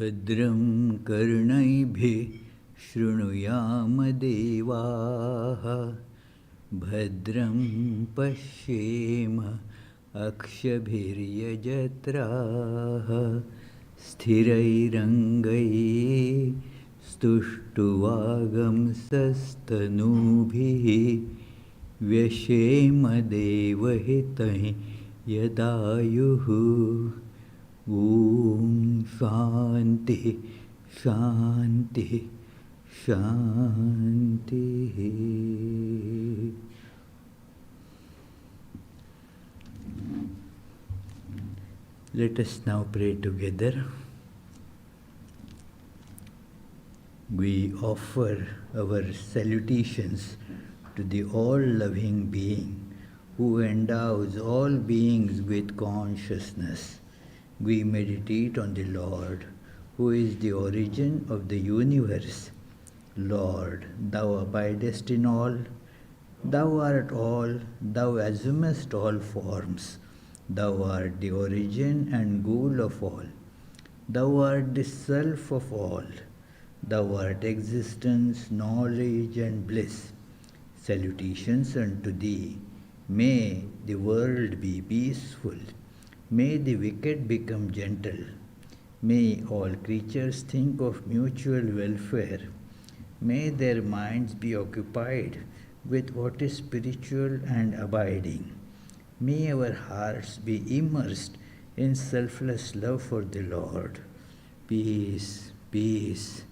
भद्रं कर्णैभिः शृणुयाम देवाः भद्रं पश्येम अक्षभिर्यजत्राः स्थिरैरङ्गैस्तुष्टुवागंसस्तनूभिः व्यशेम देवहितं यदायुः। ॐ शान्तिः शान्तिः शान्तिः। Let us now pray together. We offer our salutations to the all-loving being who endows all beings with consciousness. We meditate on the Lord, who is the origin of the universe. Lord, thou abidest in all, thou art all, thou assumest all forms. Thou art the origin and goal of all. Thou art the self of all. Thou art existence, knowledge and bliss. Salutations unto thee. May the world be peaceful. May the wicked become gentle. May all creatures think of mutual welfare. May their minds be occupied with what is spiritual and abiding. May our hearts be immersed in selfless love for the Lord. Peace, peace,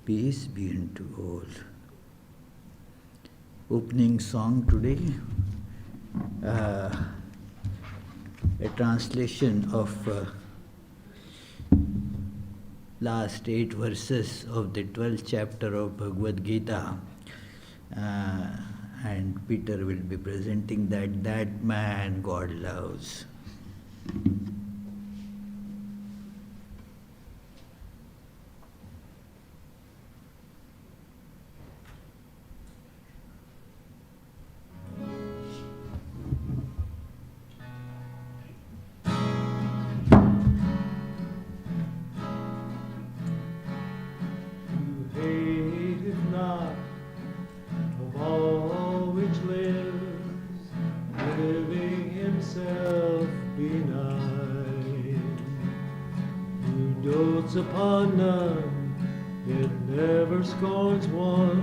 peace be unto all. Opening song today, a translation of last 8 verses of the 12th chapter of Bhagavad Gita, and Peter will be presenting that man God loves. Upon none, yet never scorns one,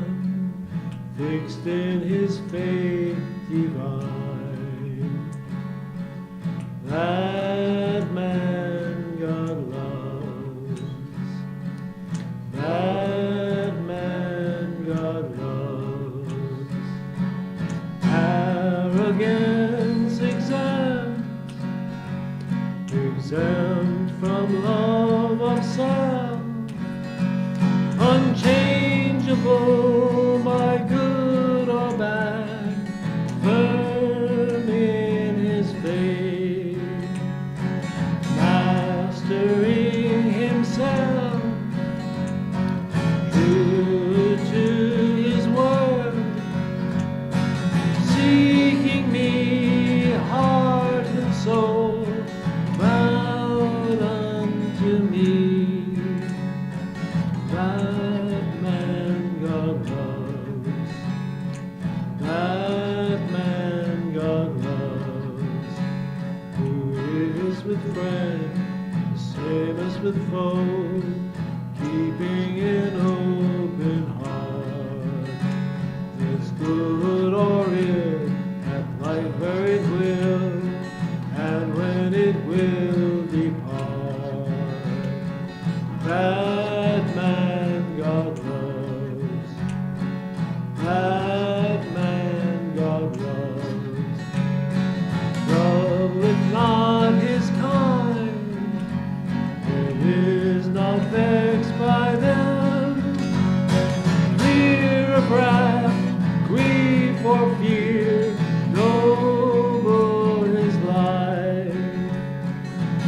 fixed in his faith divine. That man God loves, that man God loves. Arrogance exempt from love of self, unchangeable by good or bad, firm in his faith, mastering himself, true to his word, seeking me heart and soul, bound unto me. That man God loves, that man God loves, who is with friend, the same as with foe, keeping an open heart, that's good or ill, hath life where it will, and when it will depart. That man God loves, that man God loves. Troubleth not his kind, it is not vexed by them. Fear of wrath, grief or fear, noble his life,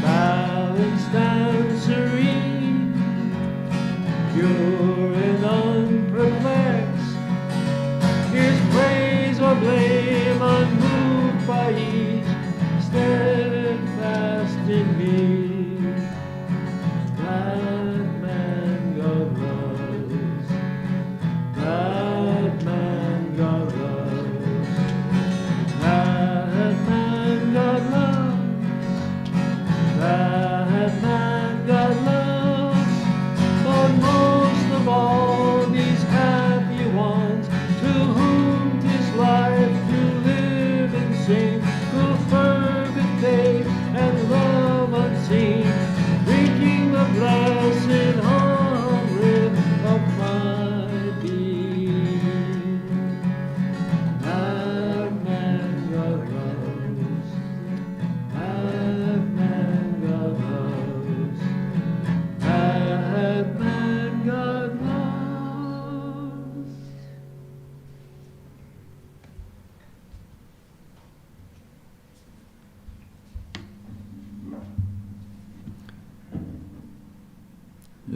balanced and serene, pure and unperplexed, his praise or blame unmoved by each, steadfast in me. That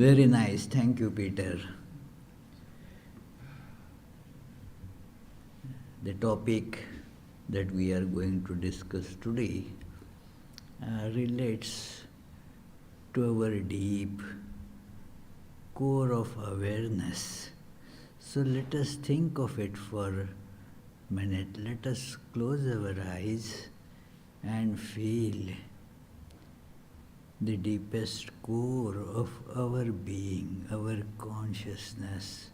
Very nice. Thank you, Peter. The topic that we are going to discuss today relates to our deep core of awareness. So let us think of it for a minute. Let us close our eyes and feel the deepest core of our being, our consciousness.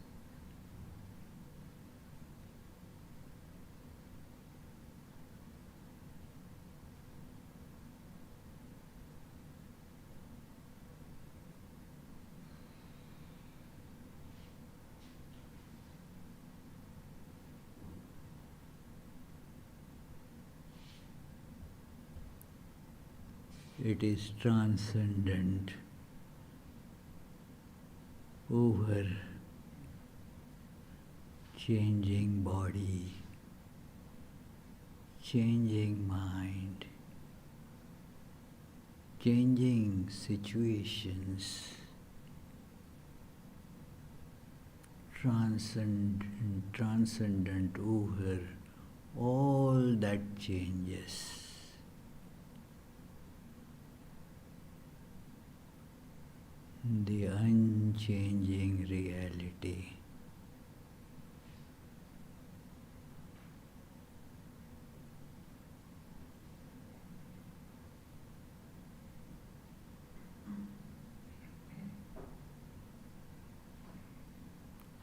It is transcendent over changing body, changing mind, changing situations, transcendent over all that changes. The unchanging reality.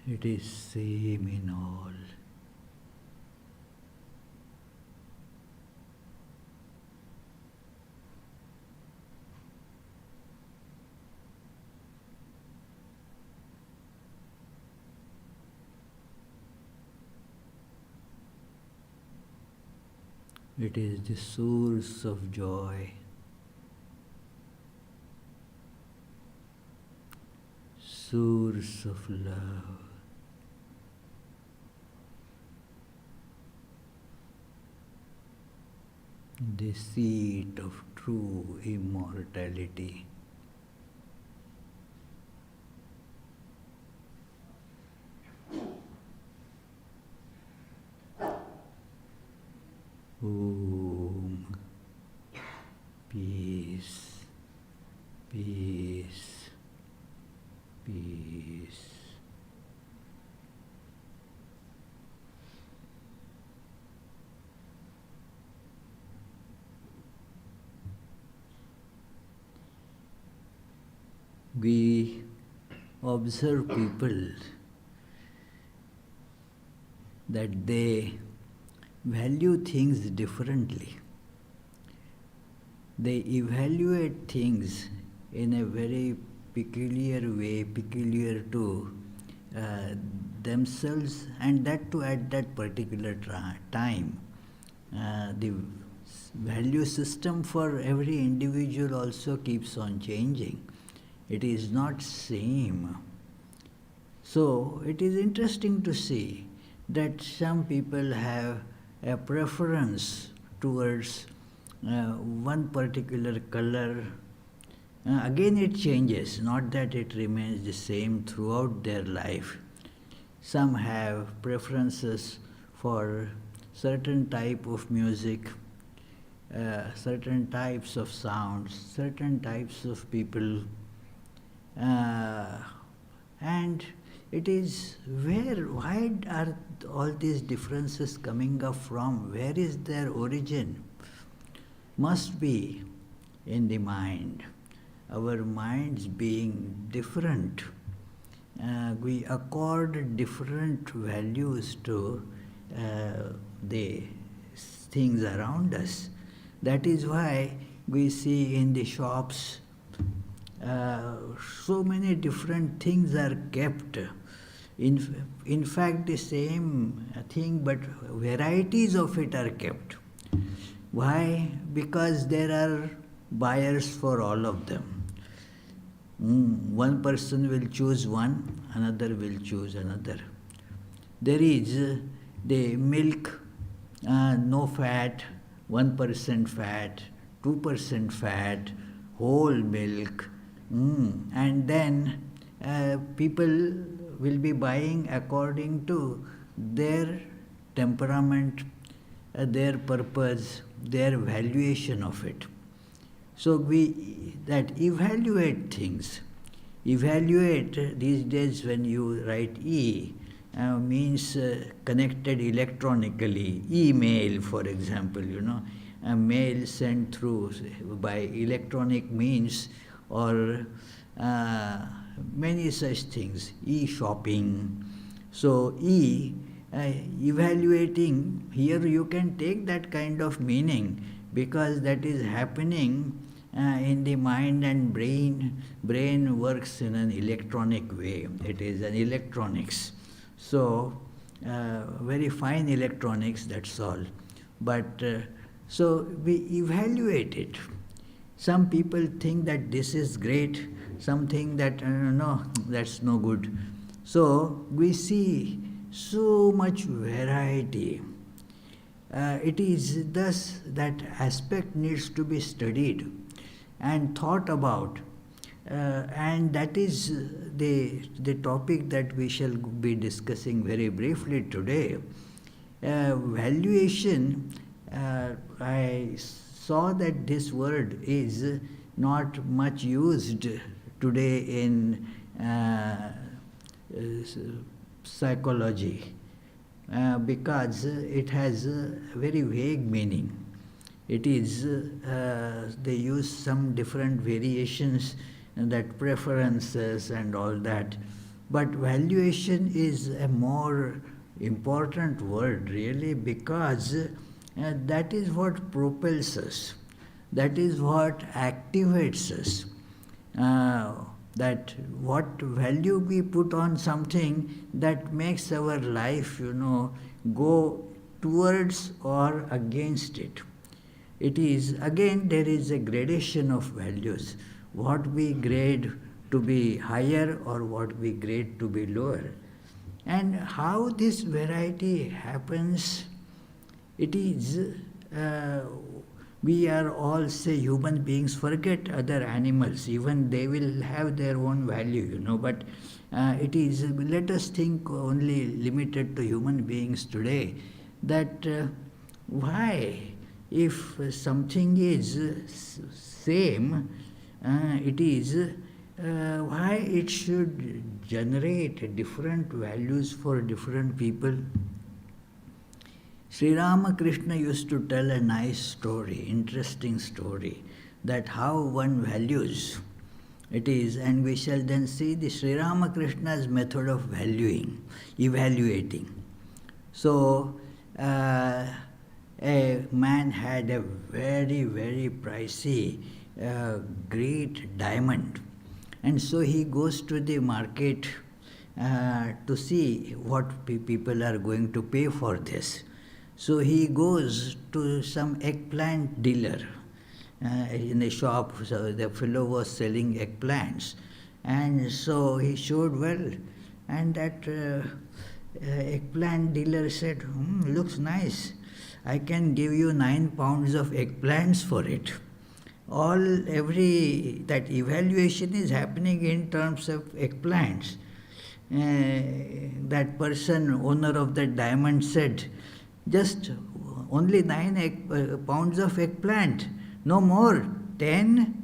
It is same in all. It is the source of joy, source of love, the seat of true immortality. Om. Peace, peace, peace. We observe people that they value things differently. They evaluate things in a very peculiar way, peculiar to themselves, and that too at that particular time. The value system for every individual also keeps on changing. It is not same. So it is interesting to see that some people have a preference towards one particular color. Again it changes, not that it remains the same throughout their life. Some have preferences for certain type of music, certain types of sounds, certain types of people, and it is why are all these differences coming up from? Where is their origin? Must be in the mind. Our minds being different, we accord different values to the things around us. That is why we see in the shops so many different things are kept. In fact, the same thing, but varieties of it are kept. Why? Because there are buyers for all of them. One person will choose one, another will choose another. There is the milk, no fat, 1% fat, 2% fat, whole milk, and then people will be buying according to their temperament, their purpose, their valuation of it. So we that evaluate things. Evaluate these days when you write means connected electronically. Email, for example, a mail sent through by electronic means, or many such things. E-shopping. So evaluating, here you can take that kind of meaning, because that is happening in the mind and brain. Brain works in an electronic way. It is an electronics. So very fine electronics, that's all. But so we evaluate it. Some people think that this is great, some think that no, that's no good. So we see so much variety. It is thus that aspect needs to be studied and thought about, and that is the topic that we shall be discussing very briefly today. Valuation, I saw that this word is not much used today in psychology, because it has a very vague meaning. It is, they use some different variations, that preferences and all that. But valuation is a more important word really, because that is what propels us. That is what activates us. That what value we put on something, that makes our life, go towards or against it. It is, again, there is a gradation of values. What we grade to be higher or what we grade to be lower. And how this variety happens, it is, we are all, say, human beings, forget other animals, even they will have their own value, but it is, let us think only limited to human beings today, that why, if something is same, it is, why it should generate different values for different people. Sri Ramakrishna used to tell a nice story, interesting story, that how one values it is, and we shall then see the Sri Ramakrishna's method of valuing, evaluating. So, a man had a very, very pricey, great diamond, and so he goes to the market to see what people are going to pay for this. So he goes to some eggplant dealer in a shop. So the fellow was selling eggplants, and so he showed well, and that eggplant dealer said, looks nice, I can give you 9 pounds of eggplants for it. That evaluation is happening in terms of eggplants. That person, owner of that diamond, said, just only 9 pounds of eggplant, no more, 10?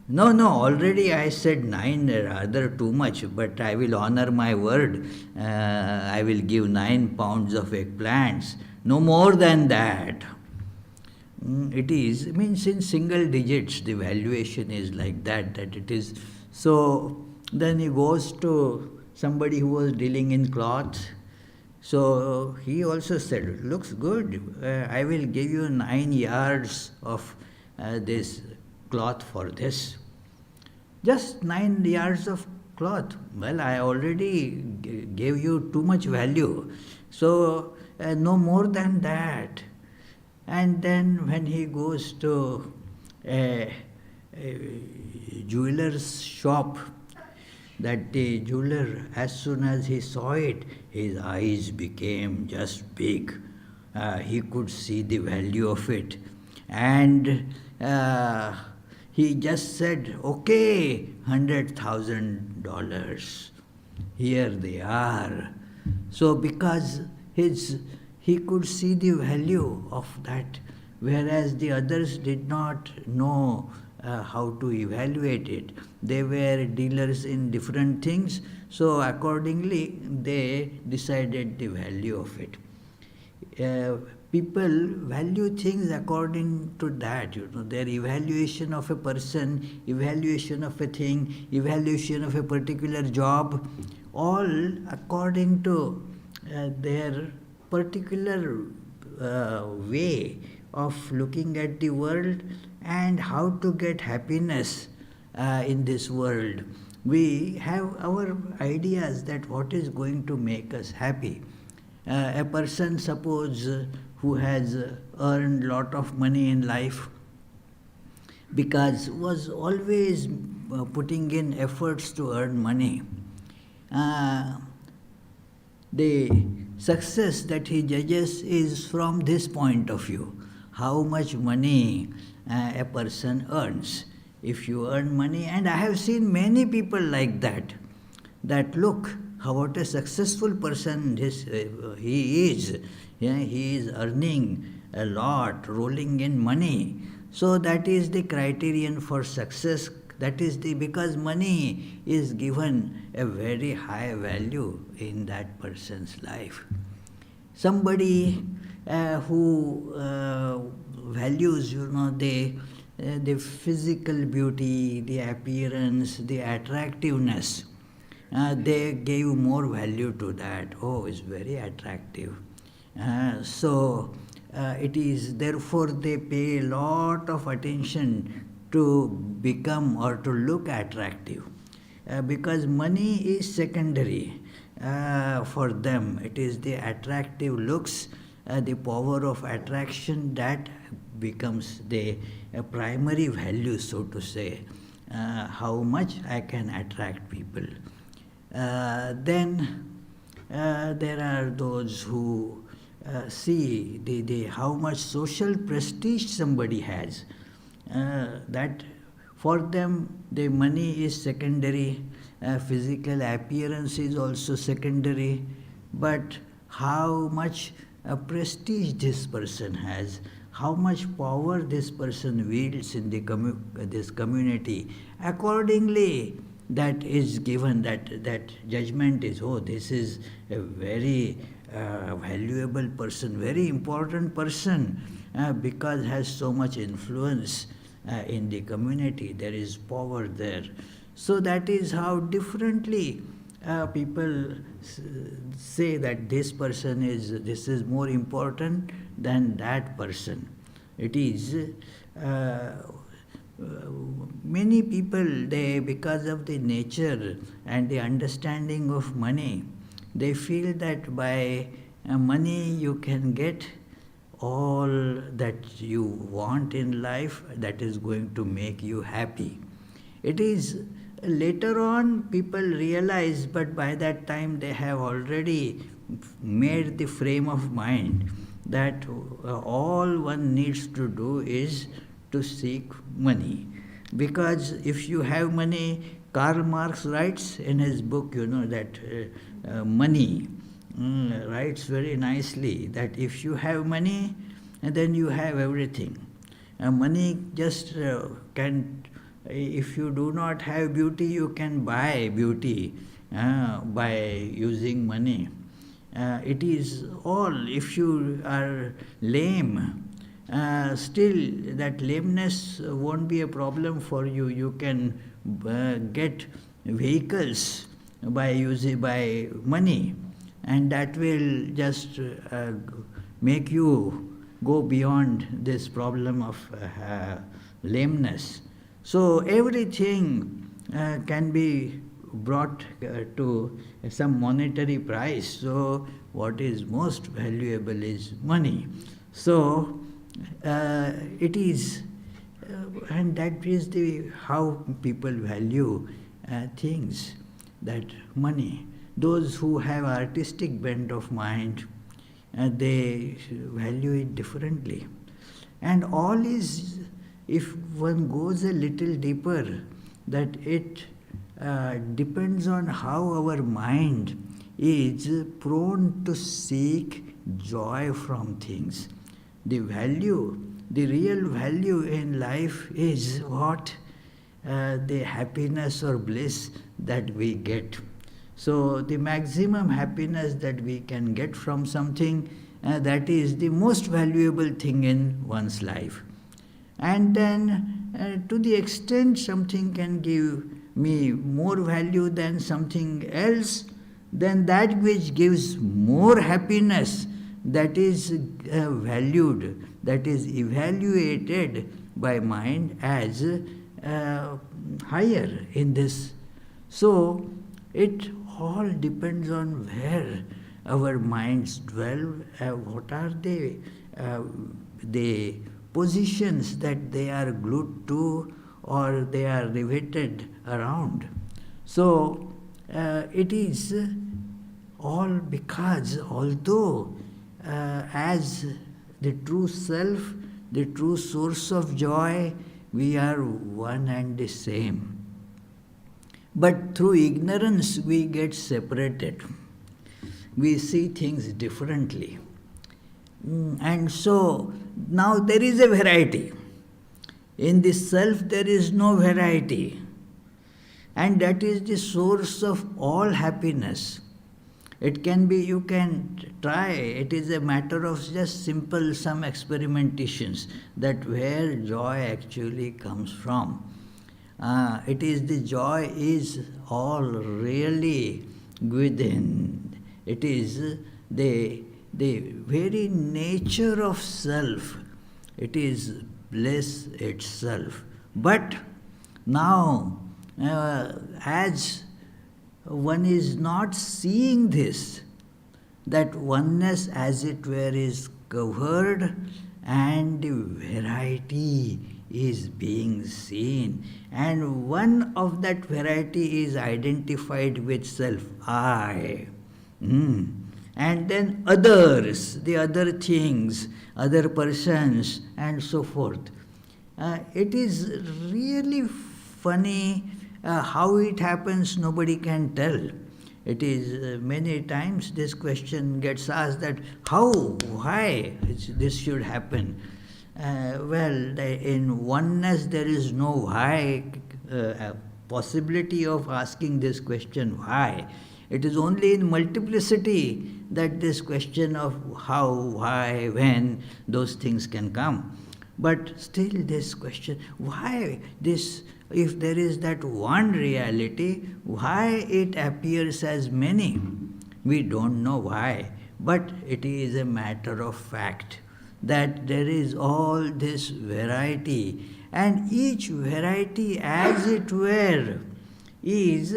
No, already I said 9, rather too much, but I will honor my word. I will give 9 pounds of eggplants, no more than that. It is, means in single digits, the valuation is like that it is. So then he goes to somebody who was dealing in cloth. So he also said, looks good, I will give you 9 yards of this cloth for this. Just 9 yards of cloth. Well, I already gave you too much value, so no more than that. And then when he goes to a jeweler's shop, that the jeweler, as soon as he saw it, his eyes became just big. He could see the value of it. And he just said, okay, $100,000. Here they are. So because he could see the value of that, whereas the others did not know how to evaluate it. They were dealers in different things, so accordingly they decided the value of it. People value things according to that, their evaluation of a person, evaluation of a thing, evaluation of a particular job, all according to their particular way of looking at the world and how to get happiness in this world. We have our ideas that what is going to make us happy. A person, suppose, who has earned lot of money in life, because was always putting in efforts to earn money, the success that he judges is from this point of view: how much money a person earns. If you earn money, and I have seen many people like that, look, what a successful person he is. Yeah, he is earning a lot, rolling in money. So that is the criterion for success. That is because money is given a very high value in that person's life. Somebody who values, the physical beauty, the appearance, the attractiveness, they gave more value to that. Oh, it's very attractive. So it is therefore they pay a lot of attention to become or to look attractive, because money is secondary for them. It is the attractive looks, the power of attraction, that becomes the primary value, so to say, how much I can attract people. Then there are those who see how much social prestige somebody has. That for them the money is secondary, physical appearance is also secondary, but how much prestige this person has, how much power this person wields in this community, accordingly that is given, that judgment is, oh, this is a very valuable person, very important person, because has so much influence in the community, there is power there. So that is how differently people say that this is more important than that person. It is many people, they, because of the nature and the understanding of money, they feel that by money you can get all that you want in life, that is going to make you happy. It is later on people realize, but by that time they have already made the frame of mind that all one needs to do is to seek money. Because if you have money, Karl Marx writes in his book, that money, writes very nicely that if you have money, then you have everything. Money just can, if you do not have beauty, you can buy beauty by using money. It is all, if you are lame, still that lameness won't be a problem for you. You can get vehicles by money, and that will just make you go beyond this problem of lameness. So everything can be brought to some monetary price. So what is most valuable is money. So it is, and that is how people value things, that money. Those who have artistic bent of mind, they value it differently. And all is if one goes a little deeper, that it depends on how our mind is prone to seek joy from things. The value, the real value in life is what? The happiness or bliss that we get. So the maximum happiness that we can get from something, that is the most valuable thing in one's life. And then to the extent something can give me more value than something else, then that which gives more happiness, that is valued, that is evaluated by mind as higher in this. So it all depends on where our minds dwell, what are the positions that they are glued to or they are riveted around. So it is all because although as the true self, the true source of joy, we are one and the same. But through ignorance we get separated. We see things differently. And so now there is a variety. In the self there is no variety. And that is the source of all happiness. It can be, you can try, it is a matter of just simple some experimentations, that where joy actually comes from. It is the joy is all really within. It is the very nature of self. It is bliss itself. But now, as one is not seeing this, that oneness as it were is covered and the variety is being seen. And one of that variety is identified with self, I. And then others, the other things, other persons, and so forth. It is really funny how it happens, nobody can tell. It is many times this question gets asked, that how, why this should happen. Well, in oneness there is no why possibility of asking this question, why. It is only in multiplicity that this question of how, why, when, those things can come. But still this question, why this, if there is that one reality, why it appears as many? We don't know why, but it is a matter of fact that there is all this variety, and each variety as it were is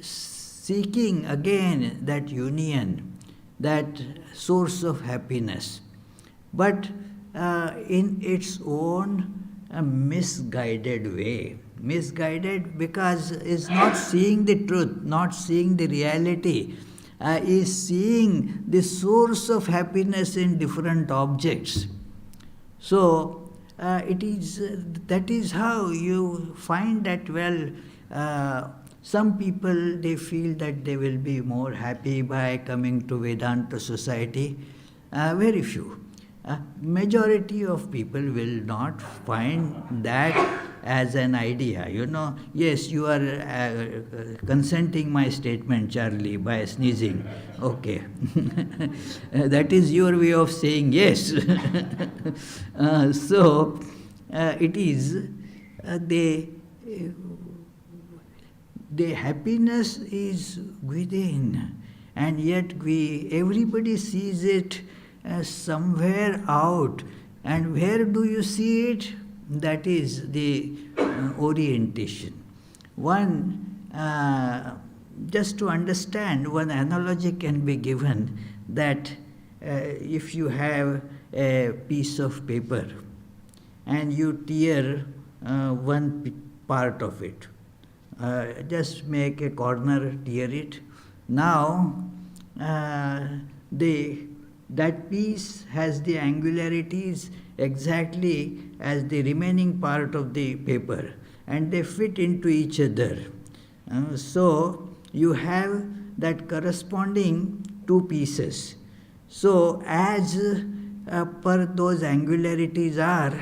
seeking again that union, that source of happiness, but in its own misguided way. Misguided because is not seeing the truth, not seeing the reality, is seeing the source of happiness in different objects. So it is that is how you find that, well, some people, they feel that they will be more happy by coming to Vedanta society. Very few. Majority of people will not find that as an idea. Yes, you are consenting my statement, Charlie, by sneezing. Okay. That is your way of saying yes. So, it is the happiness is within, and yet everybody sees it somewhere out. And where do you see it? That is the orientation. Just to understand, one analogy can be given, that if you have a piece of paper and you tear one part of it, just make a corner, tear it. Now, the that piece has the angularities exactly as the remaining part of the paper, and they fit into each other. So you have that corresponding two pieces. So as per those angularities are,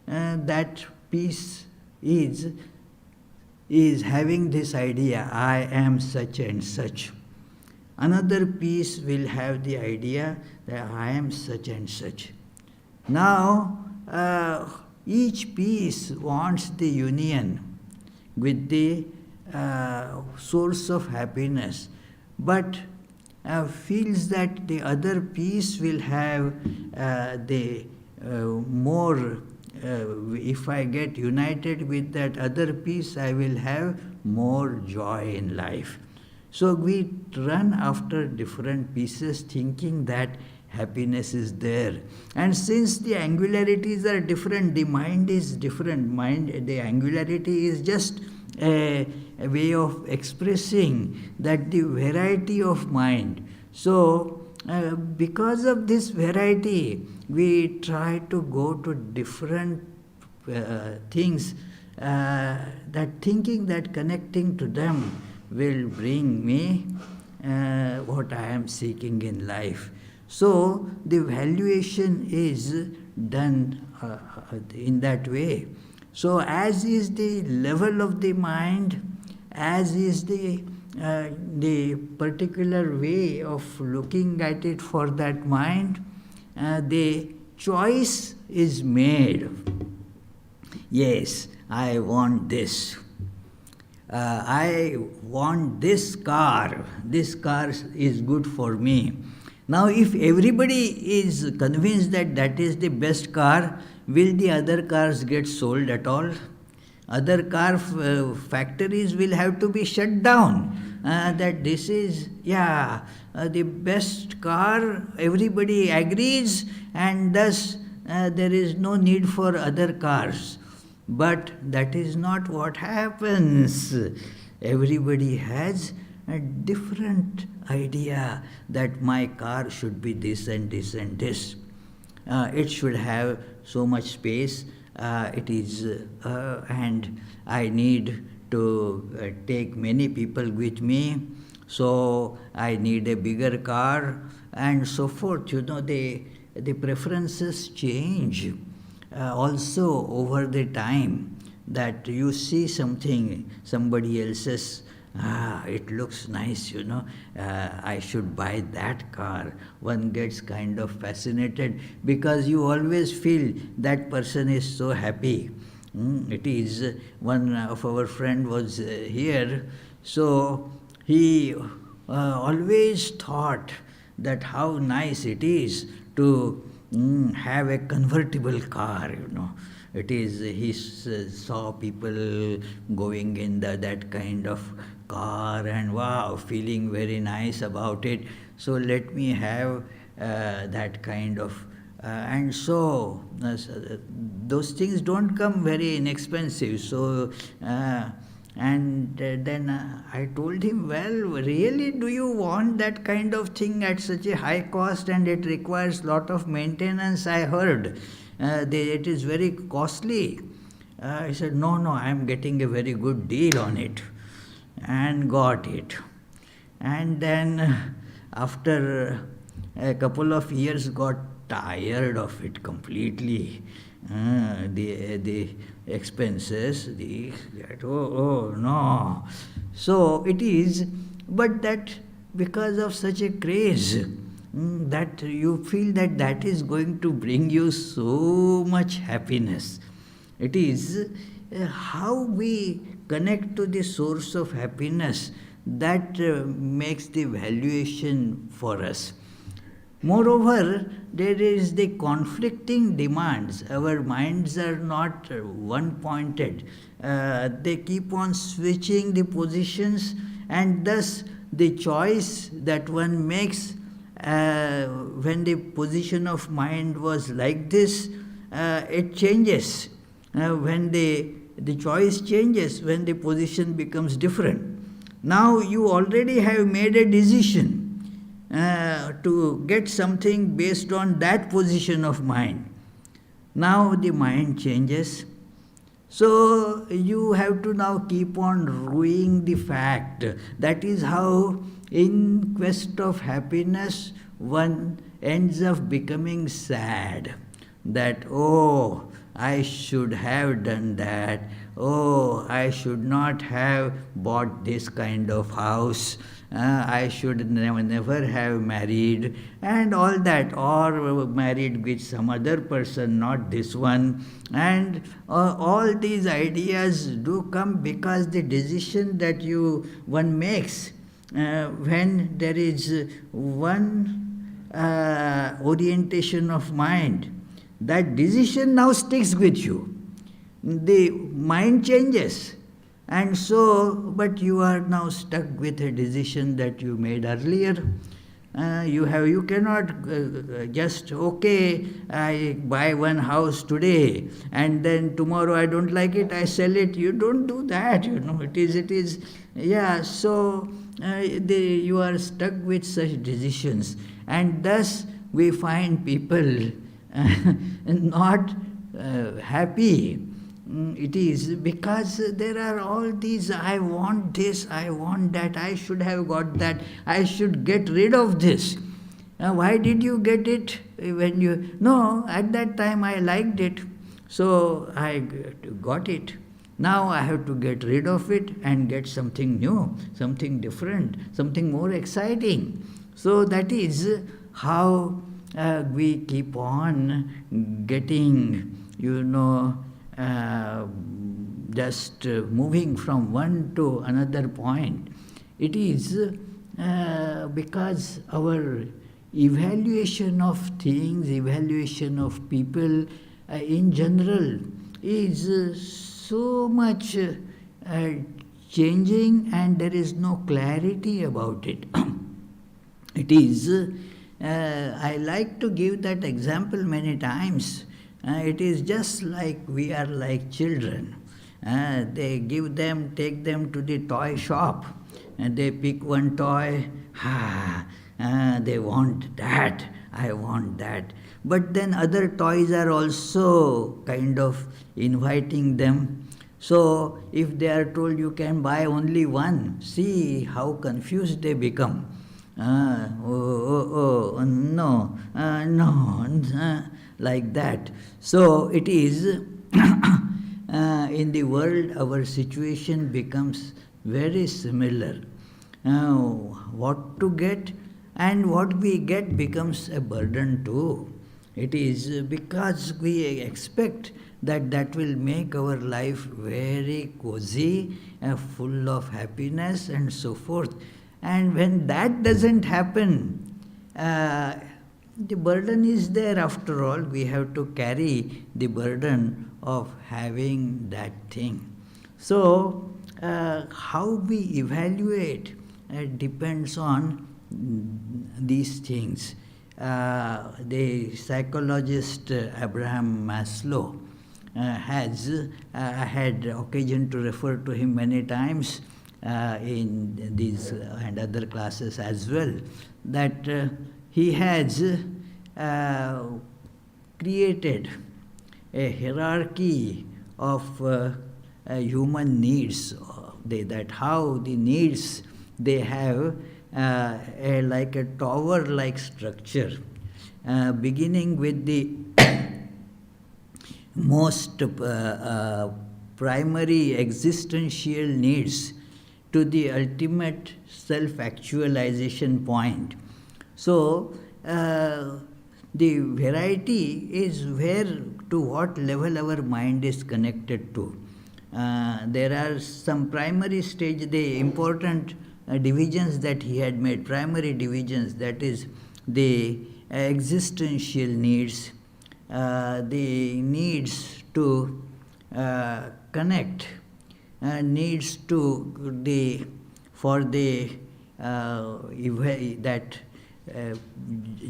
that piece is having this idea, I am such and such. Another piece will have the idea that I am such and such. Now, each piece wants the union with the source of happiness, but feels that the other piece will have the more, if I get united with that other piece, I will have more joy in life. So we run after different pieces thinking that happiness is there. And since the angularities are different, the mind is different. The angularity is just a way of expressing that the variety of mind. So because of this variety, we try to go to different things, that thinking that connecting to them will bring me what I am seeking in life. So the valuation is done in that way. So as is the level of the mind, as is the particular way of looking at it for that mind, the choice is made. Yes, I want this. I want this car. This car is good for me. Now, if everybody is convinced that that is the best car, will the other cars get sold at all? Other car factories will have to be shut down. That this is, the best car, everybody agrees, and thus there is no need for other cars. But that is not what happens. Everybody has a different idea that my car should be this and this and this. It should have so much space. And I need to take many people with me, so I need a bigger car, and so forth. The preferences change. Also over the time, that you see something, somebody else's, it looks nice, I should buy that car. One gets kind of fascinated because you always feel that person is so happy. It is, one of our friend was here, so he always thought that how nice it is to have a convertible car, It is, he saw people going in that kind of car and wow, feeling very nice about it. So let me have that kind of, and so those things don't come very inexpensive. So and then I told him, well, really, do you want that kind of thing at such a high cost, and it requires lot of maintenance, I heard. It is very costly. He said, no, I am getting a very good deal on it, and got it. And then after a couple of years got tired of it completely. The expenses, no. So it is, but that because of such a craze, that you feel that is going to bring you so much happiness. It is how we connect to the source of happiness that makes the valuation for us. Moreover, there is the conflicting demands. Our minds are not one-pointed. They keep on switching the positions, and thus the choice that one makes when the position of mind was like this, it changes. When the choice changes, when the position becomes different. Now you already have made a decision. to get something based on that position of mind. Now the mind changes. So you have to now keep on ruing the fact. That is how, in quest of happiness, one ends up becoming sad. That, oh, I should have done that. Oh, I should not have bought this kind of house. I should never have married, and all that, or married with some other person, not this one. And all these ideas do come because the decision that one makes when there is one orientation of mind, that decision now sticks with you. The mind changes, and so, but you are now stuck with a decision that you made earlier. You cannot just, okay, I buy one house today and then tomorrow I don't like it, I sell it. You don't do that, it is, yeah. So you are stuck with such decisions, and thus we find people not happy. It is because there are all these, I want this, I want that, I should have got that, I should get rid of this. Why did you get it when you... No, at that time I liked it, so I got it. Now I have to get rid of it and get something new, something different, something more exciting. So that is how we keep on getting, just moving from one to another point. It is because our evaluation of things, evaluation of people in general is so much changing, and there is no clarity about it. It is, I like to give that example many times. It is just like we are like children. They take them to the toy shop, and they pick one toy. They want that, I want that. But then other toys are also kind of inviting them. So if they are told you can buy only one, see how confused they become. No, like that. So it is, in the world our situation becomes very similar. What to get and what we get becomes a burden too. It is because we expect that will make our life very cozy, full of happiness and so forth. And when that doesn't happen, the burden is there after all. We have to carry the burden of having that thing. So, how we evaluate depends on these things. The psychologist Abraham Maslow has had occasion to refer to him many times in these and other classes as well, that he has created a hierarchy of human needs, that how the needs they have like a tower-like structure, beginning with the most primary existential needs to the ultimate self-actualization point. So, the variety is where, to what level our mind is connected to. There are some primary stage, the important divisions that he had made, primary divisions, that is the existential needs, the needs to connect, needs to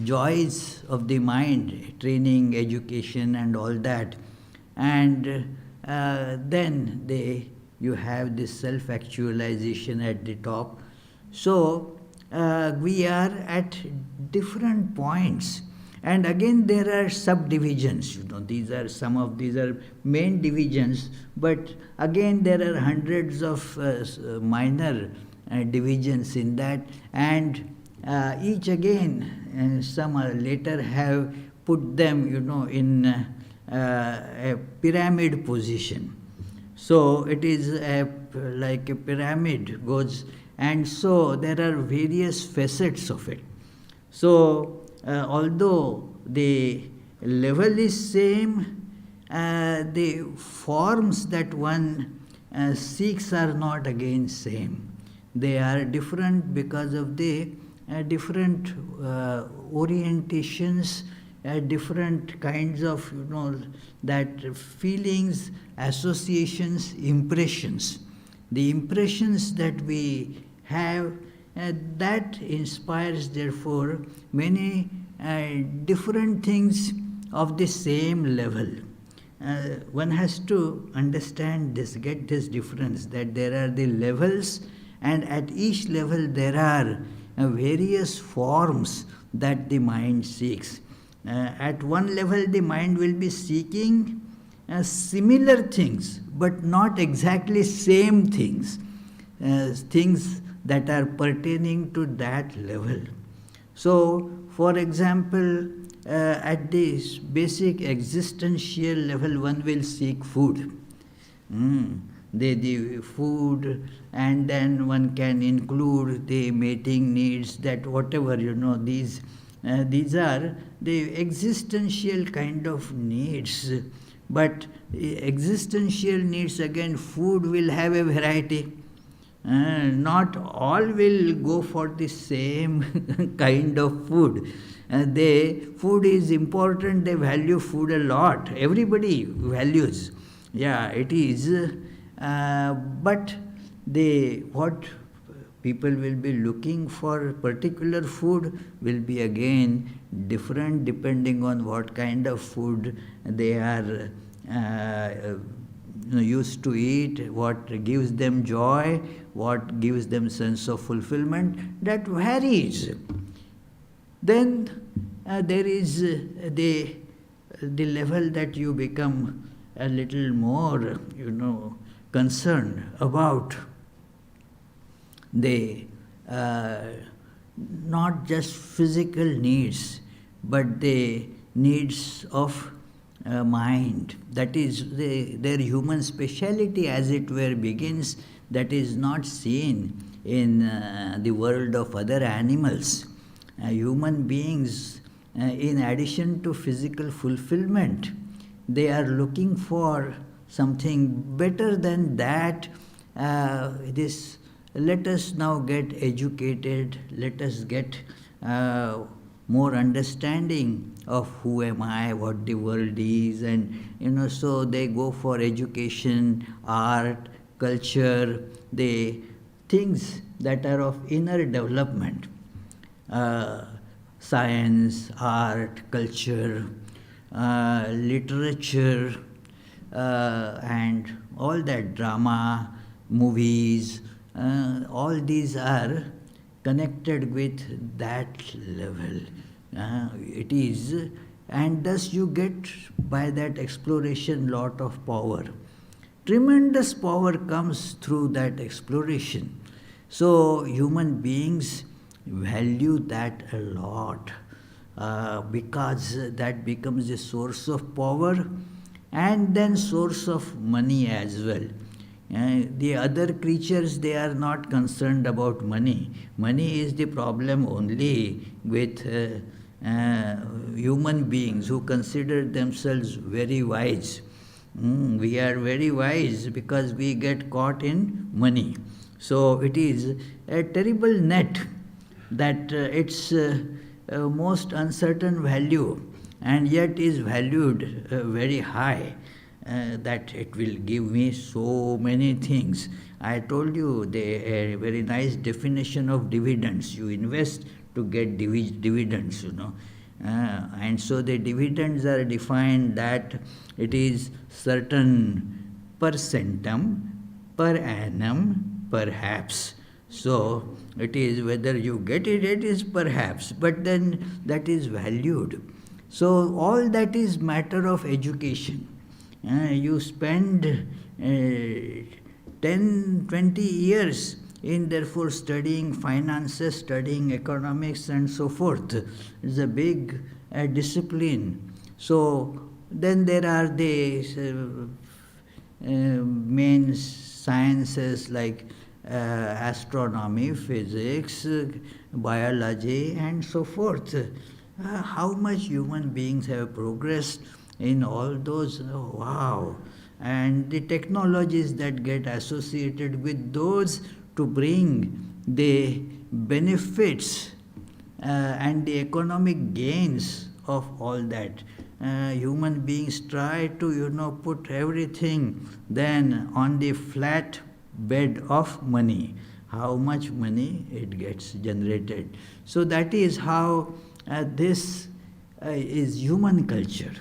joys of the mind, training, education and all that. And then you have this self-actualization at the top. So we are at different points. And again, there are subdivisions. These are main divisions, but again, there are hundreds of minor divisions in that, and each again, some later have put them, in a pyramid position. So it is like a pyramid goes, and so there are various facets of it. So although the level is same, the forms that one seeks are not again same. They are different because of the different orientations, different kinds of, that feelings, associations, impressions. The impressions that we have, that inspires, therefore, many different things of the same level. One has to understand this, get this difference, that there are the levels, and at each level there are various forms that the mind seeks. At one level, the mind will be seeking similar things, but not exactly same things, things that are pertaining to that level. So, for example, at this basic existential level, one will seek food. The food, and then one can include the mating needs, that whatever, these are the existential kind of needs. But existential needs, again, food will have a variety. Not all will go for the same kind of food. Food is important, they value food a lot. Everybody values. Yeah, it is. But what people will be looking for particular food will be again different depending on what kind of food they are used to eat, what gives them joy, what gives them sense of fulfillment. That varies. Then there is the level that you become a little more, concerned about the not just physical needs, but the needs of mind. That is, their human speciality, as it were, begins, that is not seen in the world of other animals. Human beings, in addition to physical fulfillment, they are looking for something better than that. Let us now get educated, let us get more understanding of who am I, what the world is, and so they go for education, art, culture, the things that are of inner development. Science, art, culture, literature, and all that, drama, movies, all these are connected with that level. It is, and thus you get by that exploration lot of power. Tremendous power comes through that exploration. So human beings value that a lot because that becomes a source of power and then source of money as well. The other creatures, they are not concerned about money. Money is the problem only with human beings who consider themselves very wise. We are very wise because we get caught in money. So it is a terrible net that its most uncertain value and yet is valued very high. That it will give me so many things. I told you a very nice definition of dividends. You invest to get dividends, and so the dividends are defined that it is certain per centum, per annum, perhaps. So it is whether you get it, it is perhaps, but then that is valued. So all that is matter of education. You spend 10, 20 years in therefore studying finances, studying economics and so forth. It's a big discipline. So then there are the main sciences like astronomy, physics, biology and so forth. How much human beings have progressed in all those, wow. And the technologies that get associated with those to bring the benefits and the economic gains of all that. Human beings try to, put everything then on the flat bed of money. How much money it gets generated. So that is how this is human culture.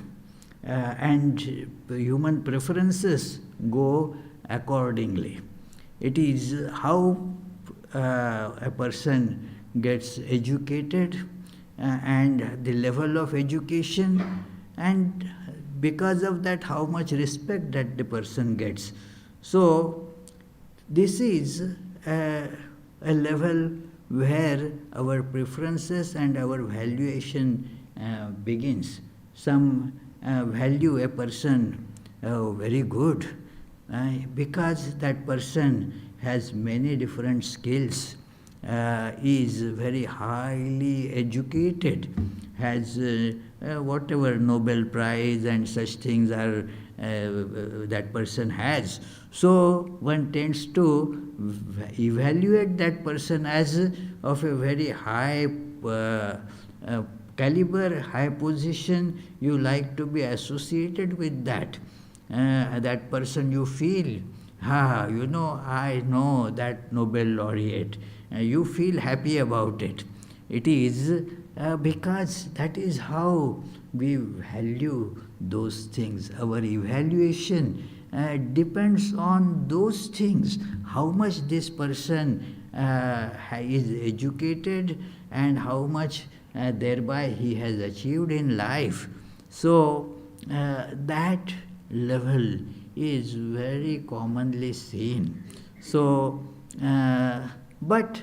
And human preferences go accordingly. It is how a person gets educated and the level of education, and because of that how much respect that the person gets. So this is a level where our preferences and our valuation begins. Some value a person very good because that person has many different skills, is very highly educated, has whatever Nobel Prize and such things are that person has. So one tends to evaluate that person as of a very high caliber, high position. You like to be associated with that. That person you feel, I know that Nobel laureate. You feel happy about it. It is because that is how we value those things. Our evaluation depends on those things. How much this person is educated and how much thereby he has achieved in life. So that level is very commonly seen. So, but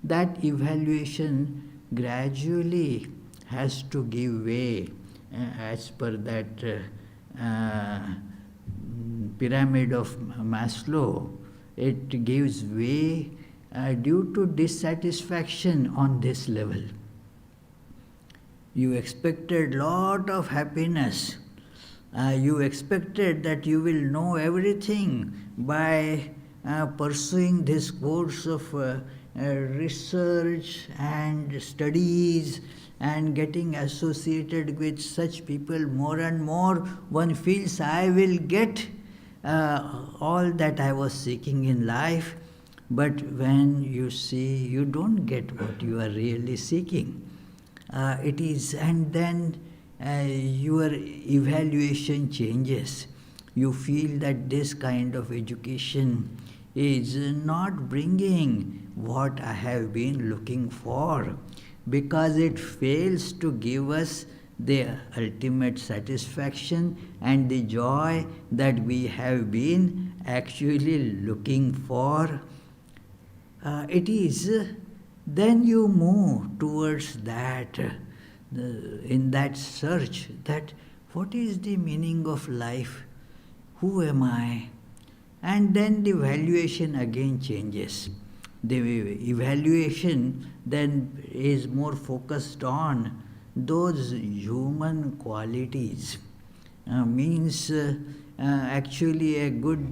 that evaluation gradually has to give way as per that pyramid of Maslow. It gives way due to dissatisfaction on this level. You expected lot of happiness. You expected that you will know everything by pursuing this course of research and studies and getting associated with such people more and more. One feels I will get all that I was seeking in life. But when you see, you don't get what you are really seeking. And then your evaluation changes. You feel that this kind of education is not bringing what I have been looking for, because it fails to give us the ultimate satisfaction and the joy that we have been actually looking for. Then you move towards that, in that search, that what is the meaning of life? Who am I? And then the valuation again changes. The evaluation then is more focused on those human qualities. Actually a good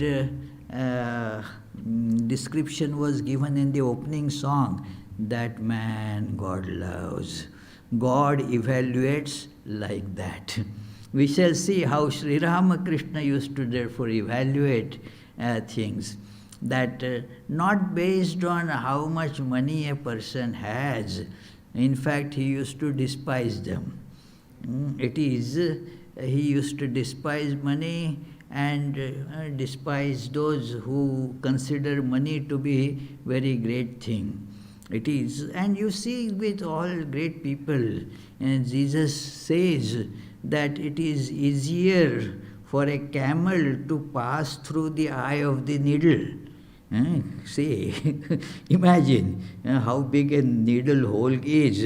description was given in the opening song, that man God loves. God evaluates like that. We shall see how Sri Ramakrishna used to therefore evaluate things, that not based on how much money a person has. In fact, he used to despise them. He used to despise money and despise those who consider money to be very great thing. It is, and you see with all great people, and Jesus says that it is easier for a camel to pass through the eye of the needle. Say, imagine how big a needle hole is.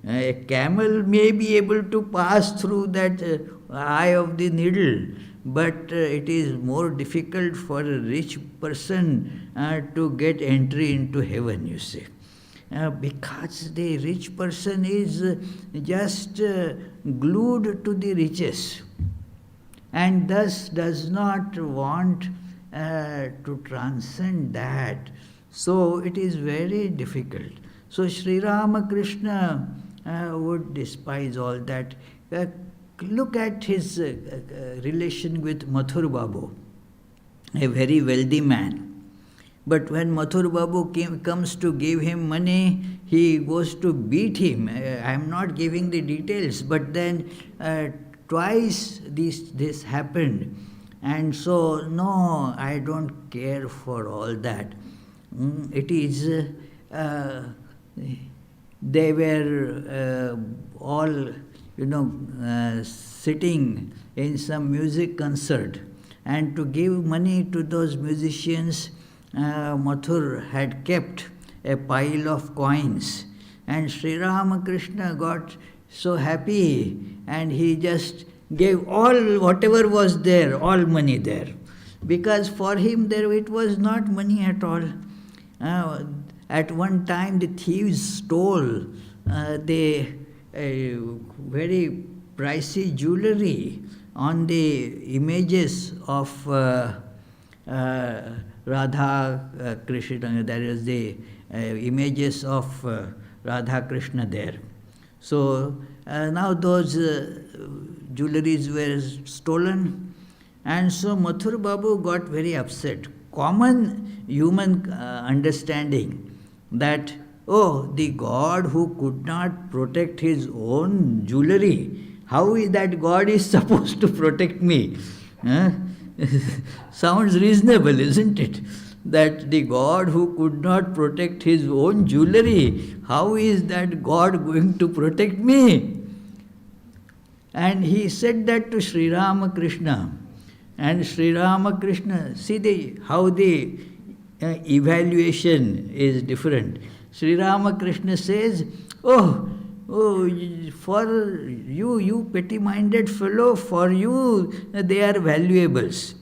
A camel may be able to pass through that eye of the needle, but it is more difficult for a rich person to get entry into heaven, you see. Because the rich person is just glued to the riches and thus does not want to transcend that. So it is very difficult. So Sri Ramakrishna would despise all that. Look at his relation with Mathur Babu, a very wealthy man. But when Mathur Babu comes to give him money, he goes to beat him. I am not giving the details, but then twice this happened. And so, no, I don't care for all that. It is, they were all, sitting in some music concert. And to give money to those musicians, Mathur had kept a pile of coins, and Sri Ramakrishna got so happy, and he just gave all whatever was there, all money there, because for him there it was not money at all. At one time the thieves stole the very pricey jewelry on the images of Radha Krishna. There is the images of Radha Krishna there. So now those jewelries were stolen, and so Mathur Babu got very upset. Common human understanding that, oh, the God who could not protect his own jewelry, how is that God is supposed to protect me? Sounds reasonable, isn't it? That the God who could not protect his own jewelry, how is that God going to protect me? And he said that to Sri Ramakrishna. And Sri Ramakrishna, see how the evaluation is different. Sri Ramakrishna says, oh, for you petty-minded fellow, for you they are valuables.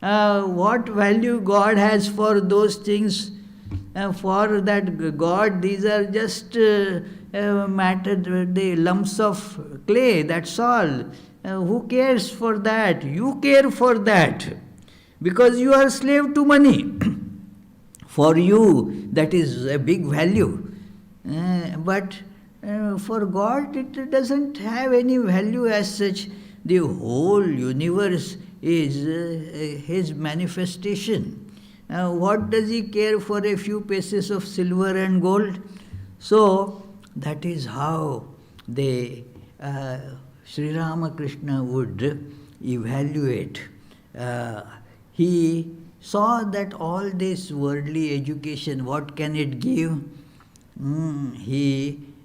What value God has for those things? For that God, these are just matter, the lumps of clay, that's all. Who cares for that? You care for that, because you are slave to money. For you, that is a big value. But for God, it doesn't have any value as such. The whole universe is His manifestation. What does He care for a few pieces of silver and gold? So, that is how the Sri Ramakrishna would evaluate. He saw that all this worldly education, what can it give?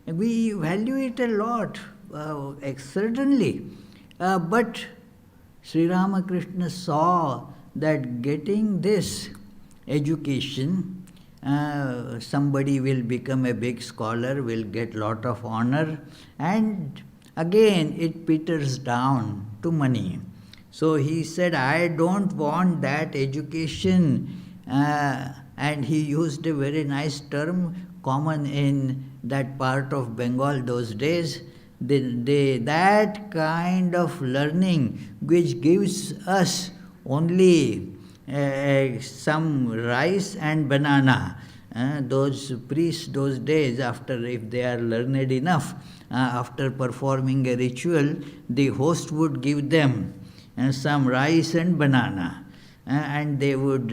We value it a lot, certainly. But Sri Ramakrishna saw that getting this education, somebody will become a big scholar, will get lot of honor, and again it peters down to money. So he said, I don't want that education. And he used a very nice term, common in that part of Bengal those days, that kind of learning which gives us only some rice and banana. Those priests those days, after, if they are learned enough, after performing a ritual, the host would give them some rice and banana, and they would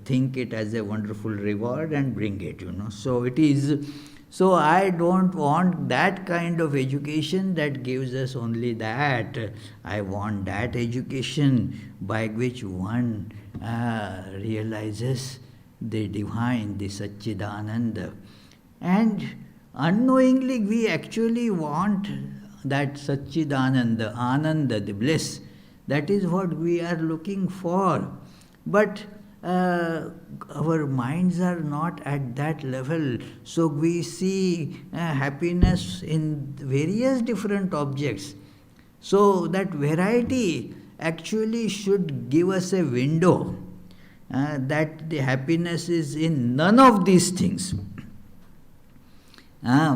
think it as a wonderful reward and bring it, So it is, So I don't want that kind of education that gives us only that. I want that education by which one realizes the divine, the Satchidananda. And unknowingly we actually want that Satchidananda, Ananda, the bliss. That is what we are looking for. But our minds are not at that level. So we see happiness in various different objects. So that variety actually should give us a window that the happiness is in none of these things.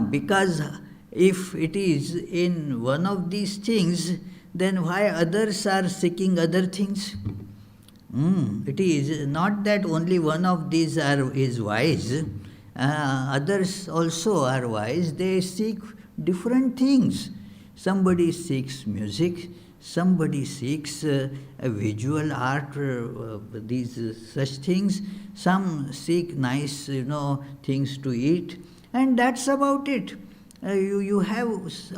Because if it is in one of these things, then why others are seeking other things? It is not that only one of these is wise. Others also are wise. They seek different things. Somebody seeks music. Somebody seeks a visual art. These such things. Some seek nice, things to eat, and that's about it. You have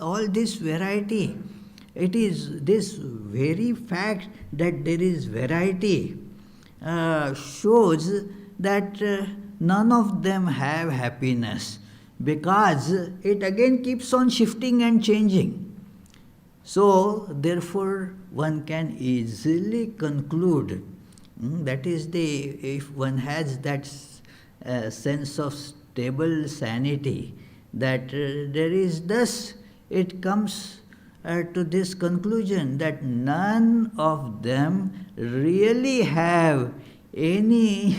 all this variety. It is this very fact that there is variety shows that none of them have happiness, because it again keeps on shifting and changing. So, therefore, one can easily conclude, that is if one has that sense of stable sanity, that there is thus, it comes to this conclusion that none of them really have any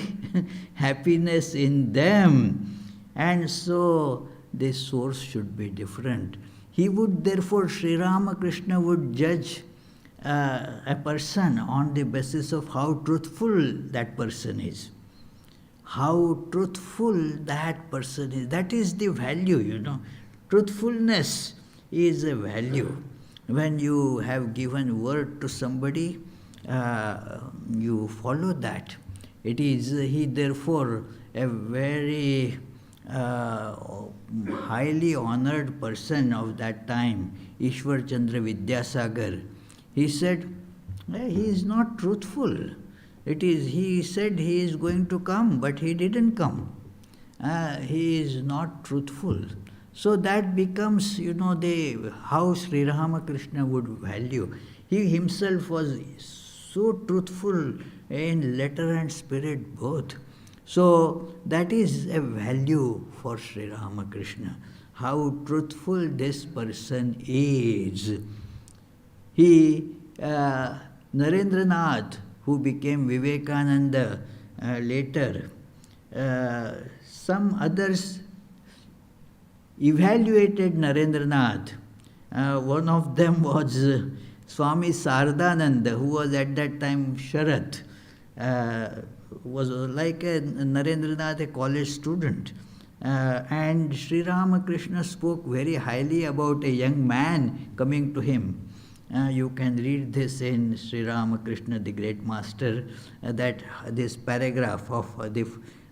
happiness in them, and so the source should be different. He would therefore, Sri Ramakrishna would judge a person on the basis of how truthful that person is. How truthful that person is. That is the value, Truthfulness is a value. When you have given word to somebody, you follow that. It is he therefore a very highly honored person of that time, Ishwar Chandra Vidyasagar. He said, he is not truthful. He said he is going to come, but he didn't come. He is not truthful. So that becomes, how Sri Ramakrishna would value. He himself was so truthful in letter and spirit both. So that is a value for Sri Ramakrishna, how truthful this person is. Narendranath, who became Vivekananda later, some others evaluated Narendranath. One of them was Swami Sardananda, who was at that time Sharat, was like a Narendranath, a college student. And Sri Ramakrishna spoke very highly about a young man coming to him. You can read this in Sri Ramakrishna, the great master, that this paragraph of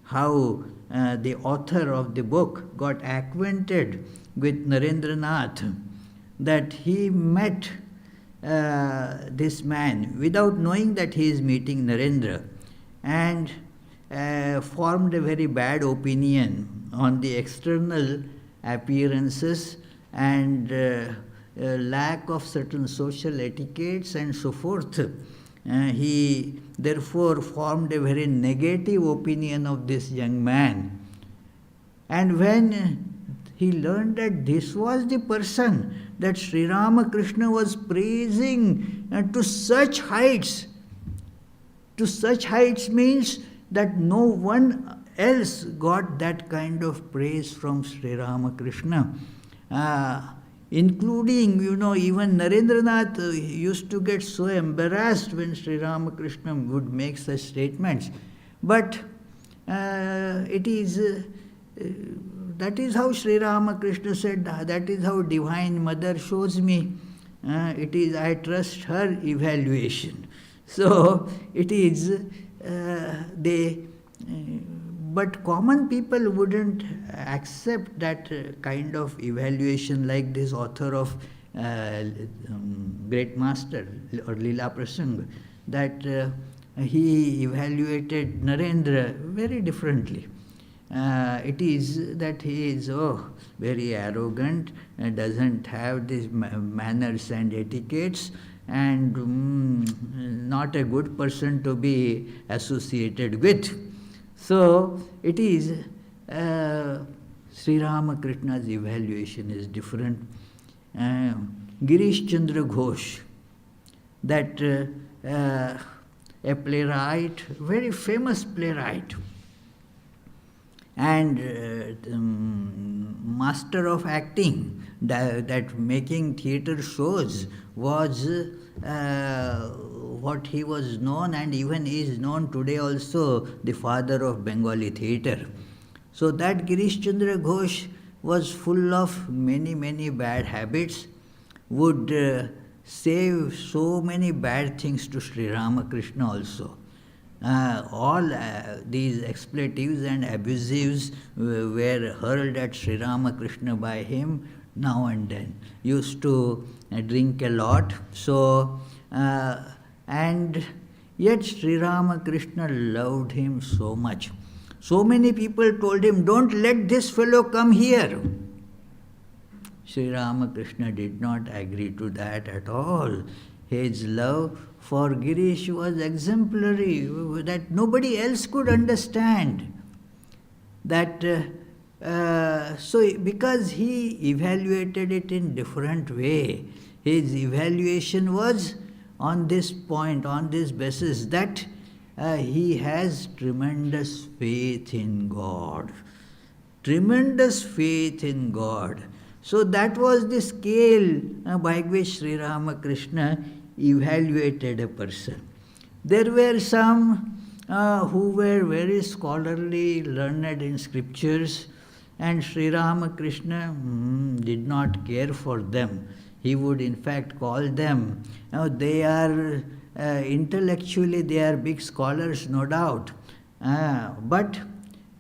how the author of the book got acquainted with Narendranath, that he met this man without knowing that he is meeting Narendra, and formed a very bad opinion on the external appearances and lack of certain social etiquettes and so forth. He therefore formed a very negative opinion of this young man. And when he learned that this was the person that Sri Ramakrishna was praising to such heights means that no one else got that kind of praise from Sri Ramakrishna. Including, even Narendranath used to get so embarrassed when Sri Ramakrishna would make such statements. But that is how Sri Ramakrishna said, that is how Divine Mother shows me. I trust her evaluation. So it is, but common people wouldn't accept that kind of evaluation like this author of Great Master or Leela Prasanga, that he evaluated Narendra very differently. It is that he is very arrogant, doesn't have these manners and etiquettes, and not a good person to be associated with. So it is Sri Ramakrishna's evaluation is different. Girish Chandra Ghosh, that a playwright, very famous playwright, and master of acting, that making theatre shows was what he was known, and even is known today also, the father of Bengali theatre. So that Girish Chandra Ghosh was full of many bad habits, would say so many bad things to Sri Ramakrishna also. All these expletives and abusives were hurled at Sri Ramakrishna by him now and then. Used to drink a lot, so and yet Sri Ramakrishna loved him so much. So many people told him, "Don't let this fellow come here." Sri Ramakrishna did not agree to that at all. His love for Girish was exemplary, that nobody else could understand. That so because he evaluated it in different way, his evaluation was on this point, on this basis, that he has tremendous faith in God. Tremendous faith in God. So that was the scale by which Sri Ramakrishna evaluated a person. There were some who were very scholarly, learned in scriptures, and Sri Ramakrishna did not care for them. He would in fact call them, they are intellectually, they are big scholars, no doubt, but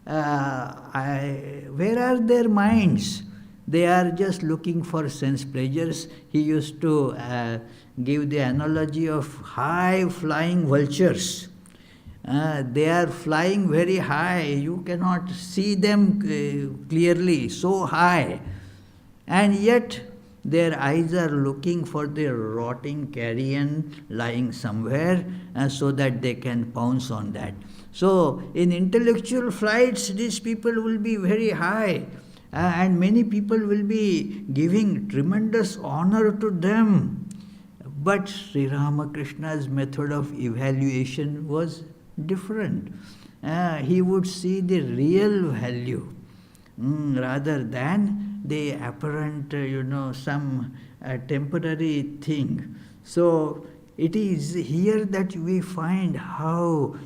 where are their minds? They are just looking for sense pleasures. He used to give the analogy of high flying vultures. They are flying very high. You cannot see them clearly, so high. And yet their eyes are looking for the rotting carrion lying somewhere so that they can pounce on that. So in intellectual flights, these people will be very high. And many people will be giving tremendous honor to them. But Sri Ramakrishna's method of evaluation was different. He would see the real value rather than the apparent, some temporary thing. So it is here that we find how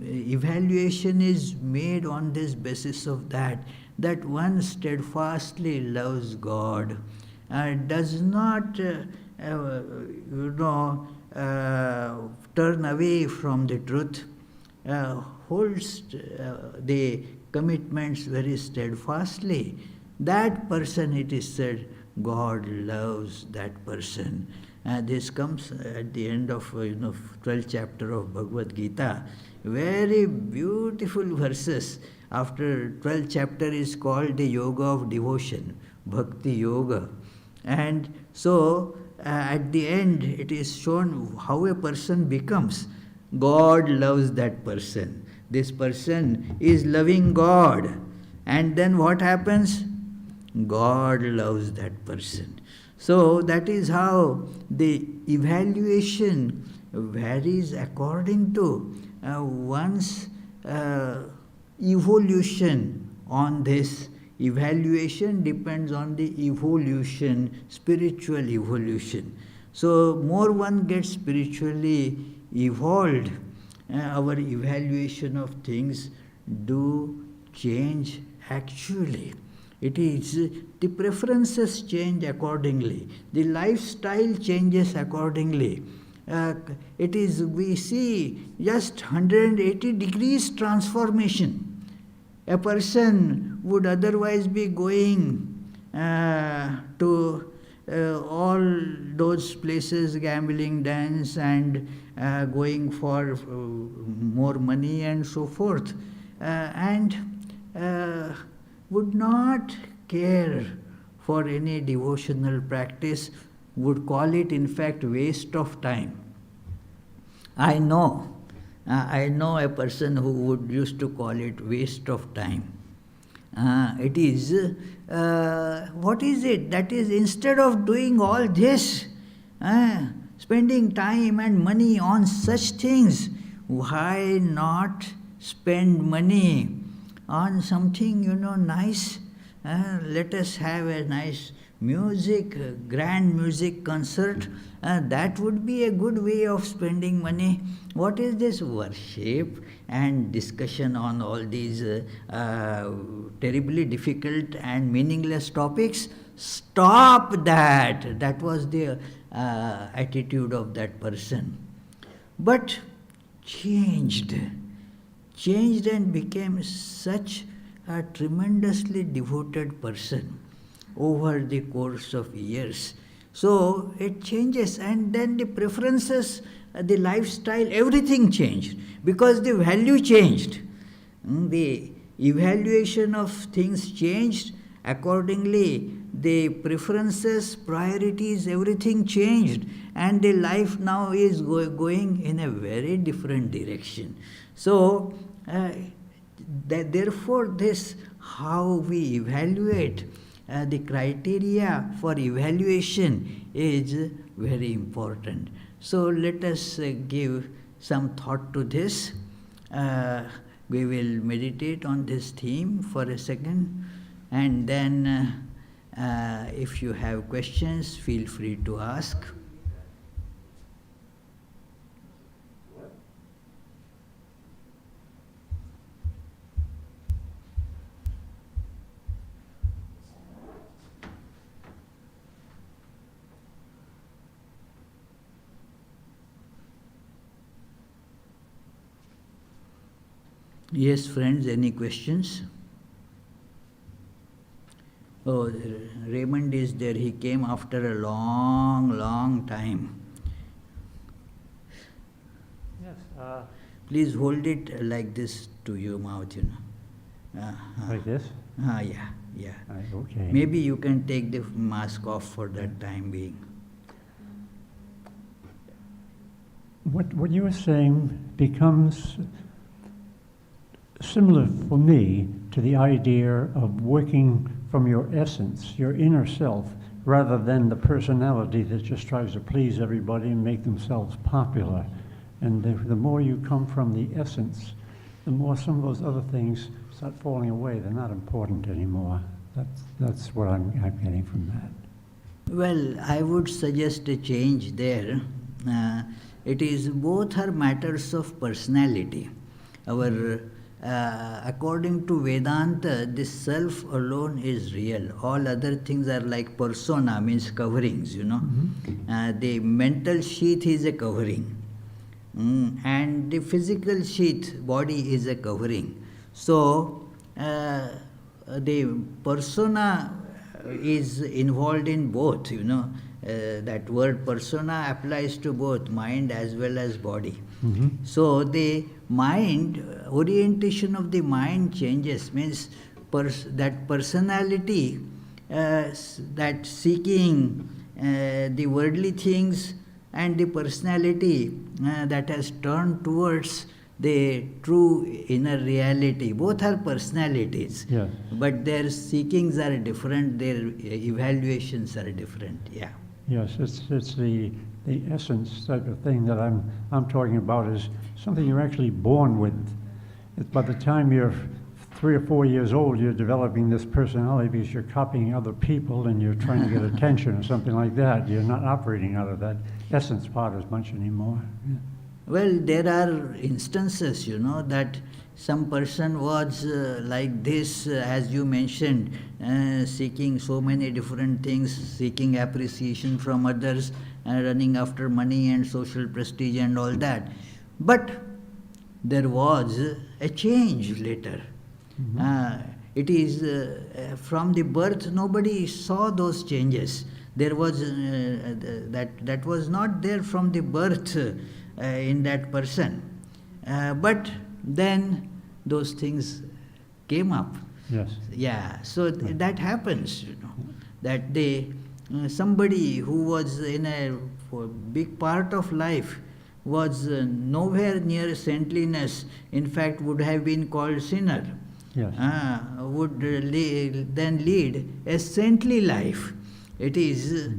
evaluation is made on this basis of that one steadfastly loves God, does not turn away from the truth, holds the commitments very steadfastly. That person, it is said, God loves that person. This comes at the end of 12th chapter of Bhagavad Gita. Very beautiful verses. After 12th chapter is called the Yoga of Devotion, Bhakti Yoga. And so at the end it is shown how a person becomes. God loves that person. This person is loving God. And then what happens? God loves that person. So that is how the evaluation varies according to one's evolution on this. Evaluation depends on the evolution, spiritual evolution. So more one gets spiritually evolved, our evaluation of things do change actually. It is the preferences change accordingly, the lifestyle changes accordingly. It is, we see just 180 degrees transformation. A person would otherwise be going to all those places, gambling, dance, and going for more money and so forth, and would not care for any devotional practice, would call it in fact waste of time. I know a person who would used to call it waste of time. It is, what is it? That is, instead of doing all this, spending time and money on such things, why not spend money on something, nice? Let us have a nice music, grand music concert. That would be a good way of spending money. What is this worship and discussion on all these terribly difficult and meaningless topics? Stop that. That was the attitude of that person. But changed and became such a tremendously devoted person over the course of years. So it changes, and then the preferences, the lifestyle, everything changed because the value changed. The evaluation of things changed. Accordingly, the preferences, priorities, everything changed, and the life now is going in a very different direction. So, therefore, this how we evaluate, the criteria for evaluation is very important. So let us give some thought to this. We will meditate on this theme for a second, and then if you have questions, feel free to ask. Yes, friends, any questions? Oh, Raymond is there. He came after a long time. Yes. Please hold it like this to your mouth, Like this? Yeah. Okay. Maybe you can take the mask off for that time being. What you were saying becomes similar for me to the idea of working from your essence, your inner self, rather than the personality that just tries to please everybody and make themselves popular. And the more you come from the essence, the more some of those other things start falling away. They're not important anymore. That's what I'm getting from that. Well, I would suggest a change there. It is both are matters of personality. According to Vedanta, this self alone is real. All other things are like persona, means coverings, Mm-hmm. The mental sheath is a covering. And the physical sheath, body, is a covering. So, the persona is involved in both, that word persona applies to both mind as well as body. Mm-hmm. So the mind, orientation of the mind changes, means that personality, that seeking the worldly things, and the personality that has turned towards the true inner reality. Both are personalities, Yes. but their seekings are different, their evaluations are different. Yeah. Yes, it's the essence type of thing that I'm talking about is something you're actually born with. By the time you're 3 or 4 years old, you're developing this personality because you're copying other people and you're trying to get attention or something like that. You're not operating out of that essence part as much anymore. Yeah. Well, there are instances, that some person was like this, as you mentioned, seeking so many different things, seeking appreciation from others, running after money and social prestige and all that. But there was a change later. It is from the birth, nobody saw those changes. There was that was not there from the birth in that person. But then those things came up. Yes. Yeah, so that happens, that somebody who was in a big part of life was nowhere near saintliness, in fact would have been called sinner, Yes. would then lead a saintly life. It is,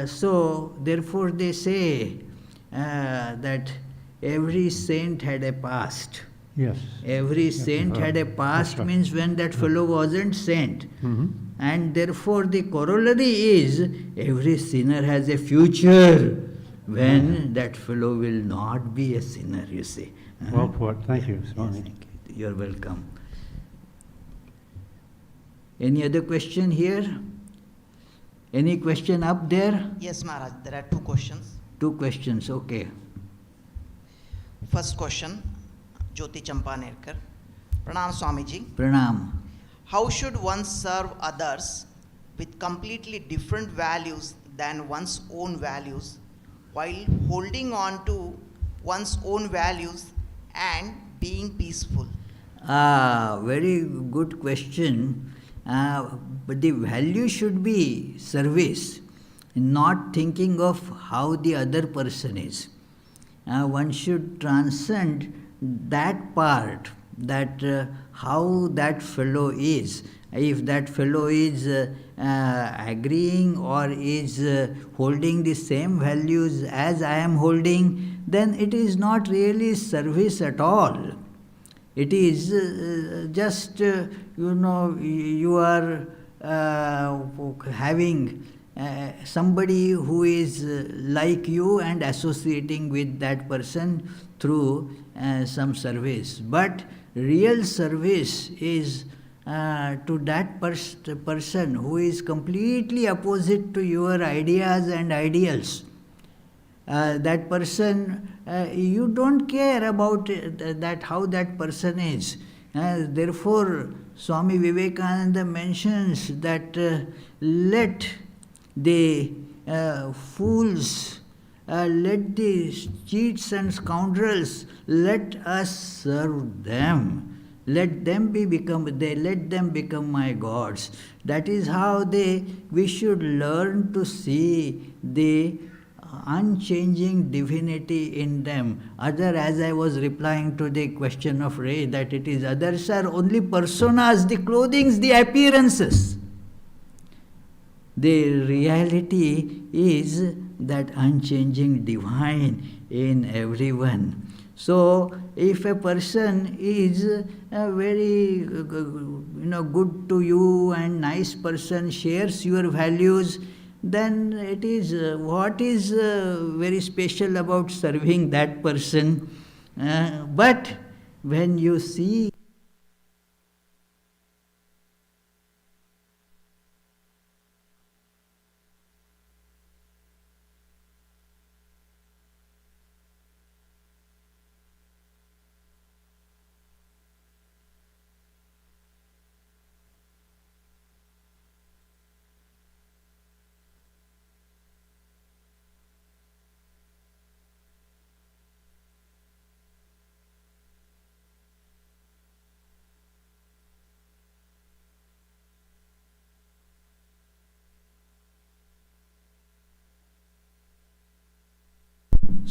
so therefore they say that every saint had a past. Yes. Every saint had a past, right. means when that fellow wasn't saint. Mm-hmm. And therefore the corollary is every sinner has a future when that fellow will not be a sinner, you see. Well put. Thank you, Yes, Swami. thank you. You're welcome. Any other question here? Any question up there? Yes, Maharaj, there are two questions. Two questions, okay. First question, Jyoti Champanerkar. Pranam Swamiji. Pranam. How should one serve others with completely different values than one's own values while holding on to one's own values and being peaceful? Very good question. But the value should be service, not thinking of how the other person is. One should transcend that part, that how that fellow is. If that fellow is agreeing or is holding the same values as I am holding, then it is not really service at all. It is just, you are having somebody who is like you and associating with that person through some service. But real service is to that person who is completely opposite to your ideas and ideals. That person, you don't care about that how that person is. Therefore, Swami Vivekananda mentions that let the fools, let the cheats and scoundrels, let us serve them. Let them become my gods. That is how we should learn to see the unchanging divinity in them. As I was replying to the question of Ray, that it is others are only personas, the clothings, the appearances. The reality is that unchanging divine in everyone. So, if a person is very good to you and nice person, shares your values, then it is what is very special about serving that person. But when you see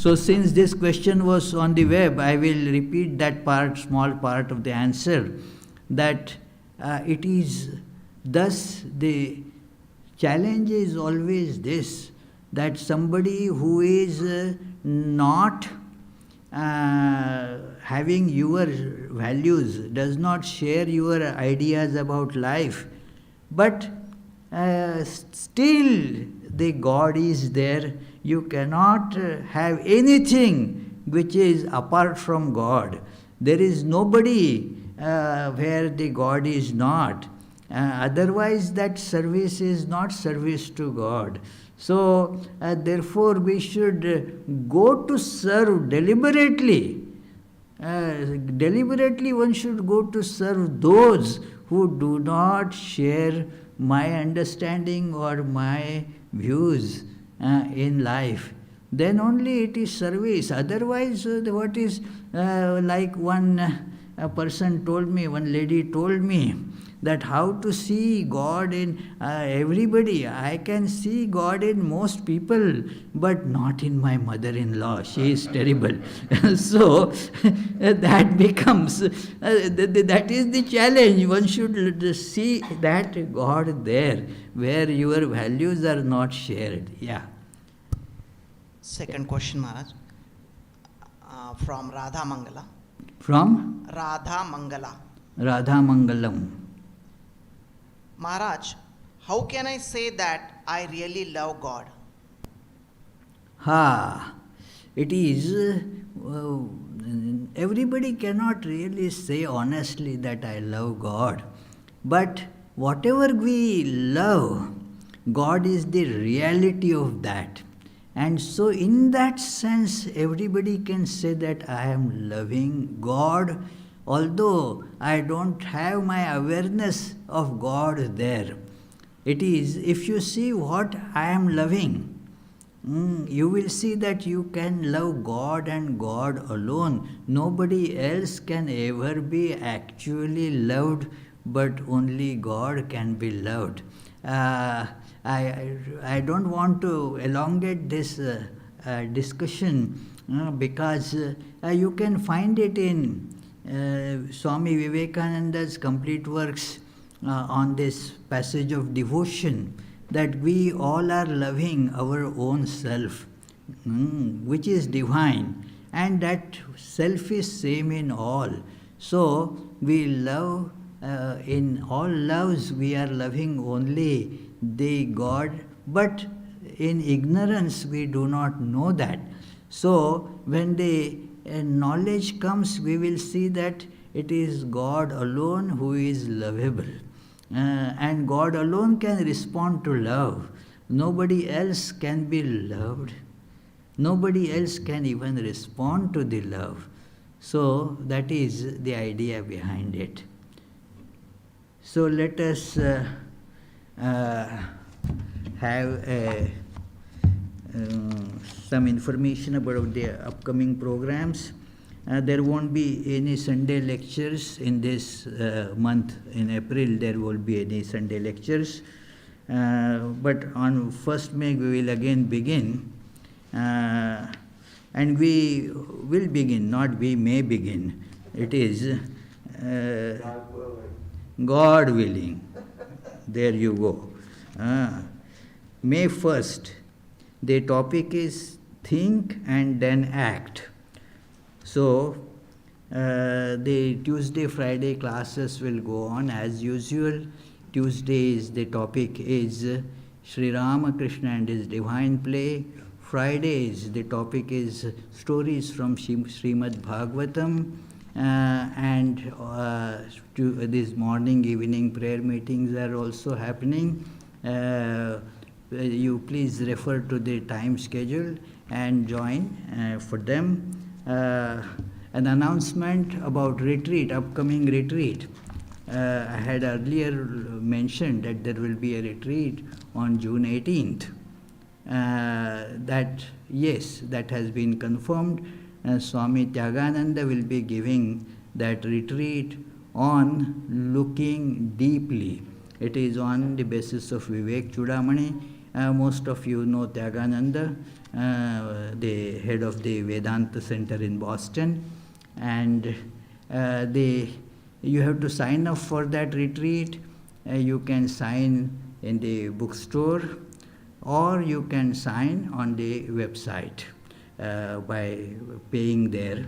So since this question was on the web, I will repeat that small part of the answer, that it is thus the challenge is always this, that somebody who is not having your values, does not share your ideas about life, but still the God is there. You cannot have anything which is apart from God. There is nobody where the God is not. Otherwise, that service is not service to God. So, therefore, we should go to serve deliberately. Deliberately, one should go to serve those who do not share my understanding or my views in life. Then only it is service. Otherwise, what is like one person told me, one lady told me, that how to see God in everybody. I can see God in most people, but not in my mother-in-law. She is terrible. So that becomes, that is the challenge. One should see that God there, where your values are not shared. Yeah. Second question, Maharaj, from Radha Mangala. From Radha Mangala. Radha Mangalam. Maharaj, how can I say that I really love God? It is, everybody cannot really say honestly that I love God. But whatever we love, God is the reality of that. And so in that sense, everybody can say that I am loving God, although I don't have my awareness of God there. It is, if you see what I am loving, you will see that you can love God and God alone. Nobody else can ever be actually loved, but only God can be loved. I don't want to elongate this discussion because you can find it in Swami Vivekananda's complete works on this passage of devotion, that we all are loving our own self, which is divine, and that self is same in all. So we love, in all loves we are loving only the God, but in ignorance we do not know that. So when the knowledge comes, we will see that it is God alone who is lovable. And God alone can respond to love. Nobody else can be loved. Nobody else can even respond to the love. So that is the idea behind it. So let us have some information about the upcoming programs. There won't be any Sunday lectures in this month. In April, there won't be any Sunday lectures. But on 1st May, we will again begin. And we will begin, not we may begin. It is God willing. There you go. May 1st, the topic is Think and Then Act. So, the Tuesday, Friday classes will go on as usual. Tuesdays, the topic is Sri Ramakrishna and his divine play. Fridays, the topic is stories from Srimad Bhagavatam. And this morning, evening prayer meetings are also happening. You please refer to the time schedule and join for them. An announcement about retreat, upcoming retreat. I had earlier mentioned that there will be a retreat on June 18th. That has been confirmed. Swami Tyagananda will be giving that retreat on looking deeply. It is on the basis of Vivek Chudamani. Most of you know Tyagananda, the head of the Vedanta Center in Boston, and you have to sign up for that retreat. You can sign in the bookstore, or you can sign on the website by paying there.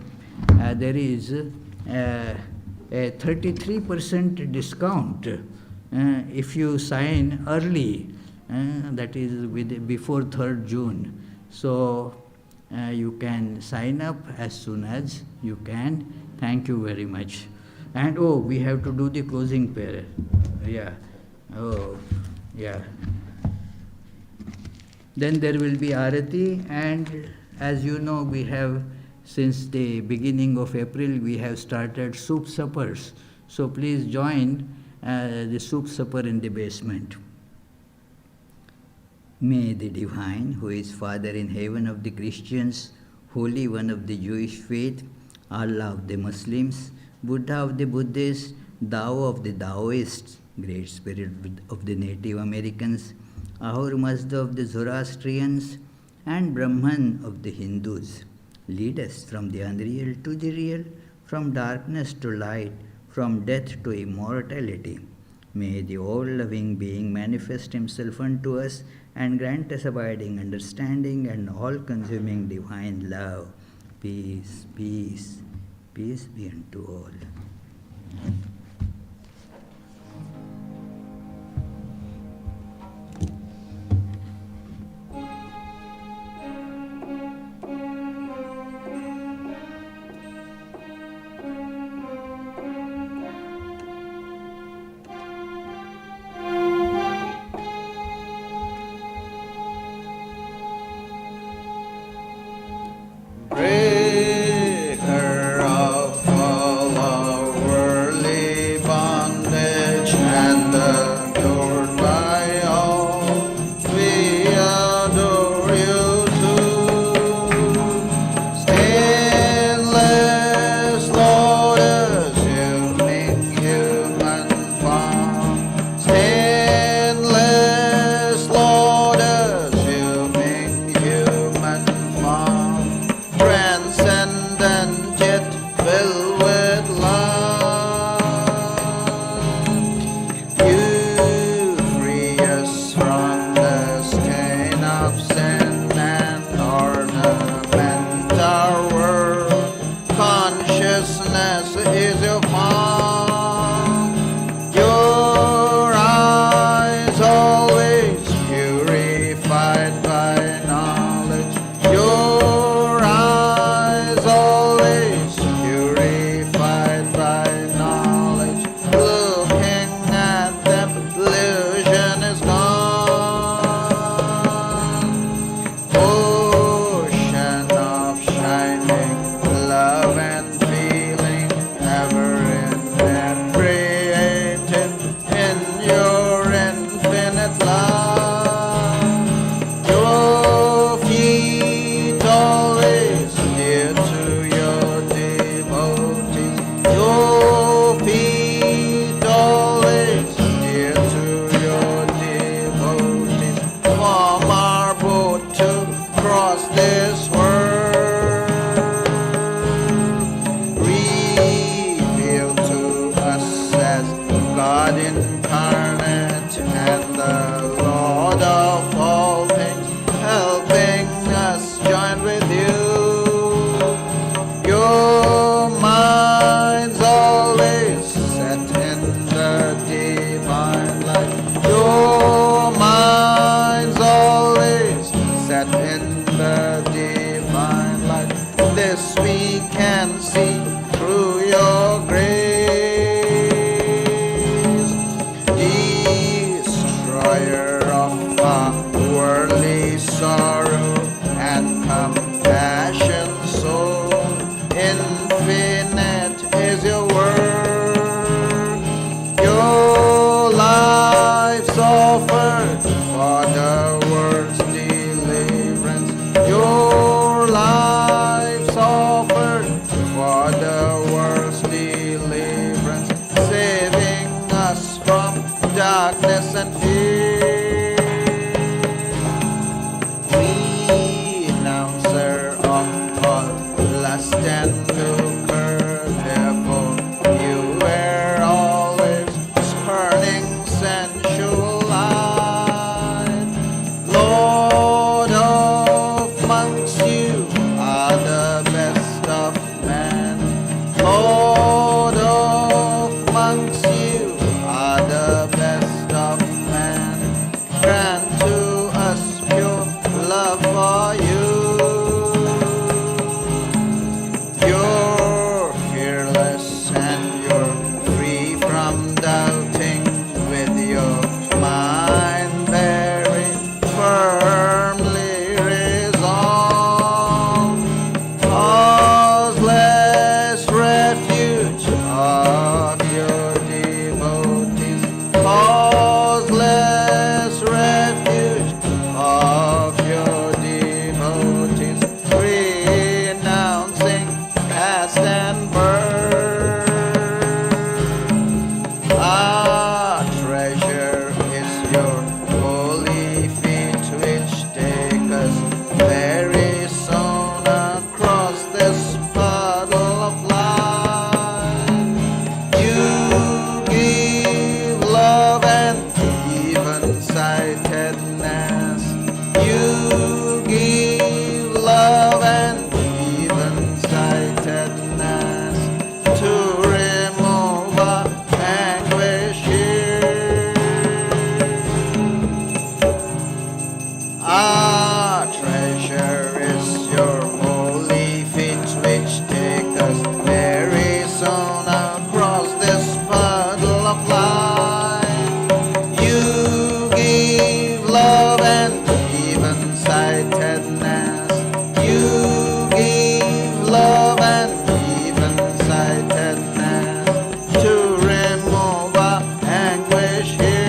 There is a 33% discount if you sign early, that is before 3rd June. So You can sign up as soon as you can. Thank you very much. And oh, we have to do the closing prayer. Yeah. Oh, yeah. Then there will be Arati, and as you know, we have, since the beginning of April, we have started soup suppers. So please join the soup supper in the basement. May the Divine, who is Father in heaven of the Christians, Holy One of the Jewish faith, Allah of the Muslims, Buddha of the Buddhists, Tao of the Taoists, Great Spirit of the Native Americans, Ahura Mazda of the Zoroastrians, and Brahman of the Hindus, lead us from the unreal to the real, from darkness to light, from death to immortality. May the all-loving being manifest himself unto us and grant us abiding understanding and all-consuming divine love. Peace, peace, peace be unto all. Breaker of all our worldly bondage and adored by all, we adore you too. Stainless Lord, assuming human form. Stainless Lord, assuming human form. Transcendent yet filled with love. You free us from the stain of sin and ornament our world. Consciousness is your form. Your eyes always purified by knowledge. Your eyes always purified by knowledge. Looking at them, illusion is gone. Ocean of shining love and feeling, ever inebriated in your infinite love. Your feet always dear to your devotees. Your feet always dear to your devotees. Form our boat to cross this world. Reveal to us as God incarnate and the Lord of all things, helping us join with you. Your mind's always set in the divine light. Your mind's always set in the divine light. This we can see through your grace. Destroyer of our worldly sorrow and compassion so infinite is your word. Your life's offered for the world's deliverance. Your life's offered for You give love and even-sightedness to remove our anguish here.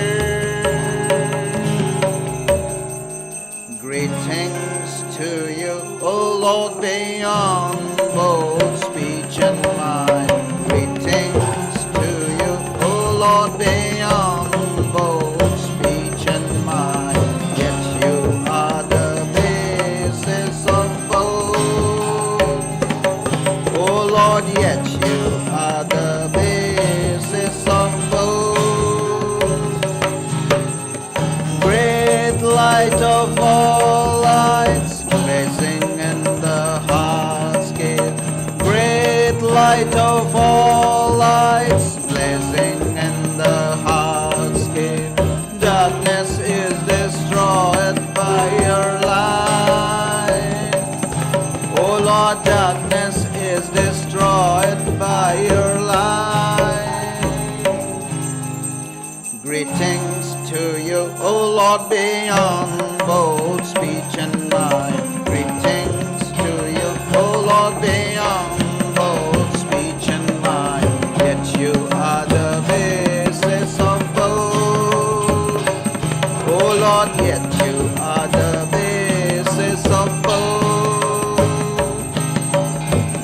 Greetings to you, O Lord, beyond both speech and mind. Greetings to you, O Lord, beyond both speech and mind. Yet you are the basis of both. O Lord, yet you are the basis of both. Great light of all lights, blazing in the heart's cave. Great light of all lights, blazing in the heart's cave. Darkness is destroyed by your light. Oh Lord, darkness is destroyed by your light. Greetings to you, O Lord, beyond both speech and mind. Greetings to you, O Lord, beyond both speech and mind. Yet you are the basis of both. O Lord, yet you are the basis of both.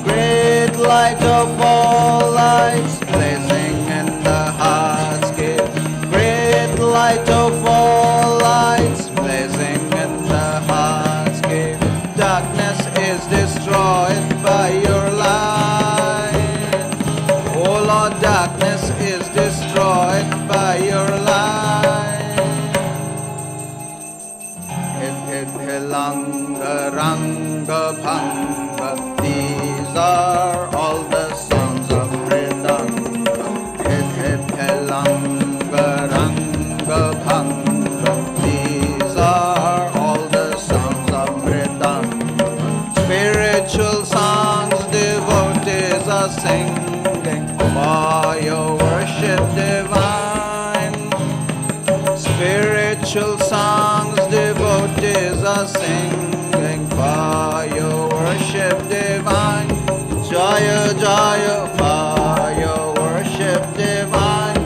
Great light of all lights, blazing in the heart's cave. Great light of all lights, blazing in the heart's cave. Darkness is destroyed by your light. Oh Lord, darkness is destroyed by your light. Langa Ranga Bhanga, these are all the songs of Vedanta. Langa Ranga Bhanga, these are all the songs of Vedanta. Spiritual songs devotees are singing for your worship divine. Spiritual songs devotees are singing for your worship divine. Jaya Jaya for your worship divine.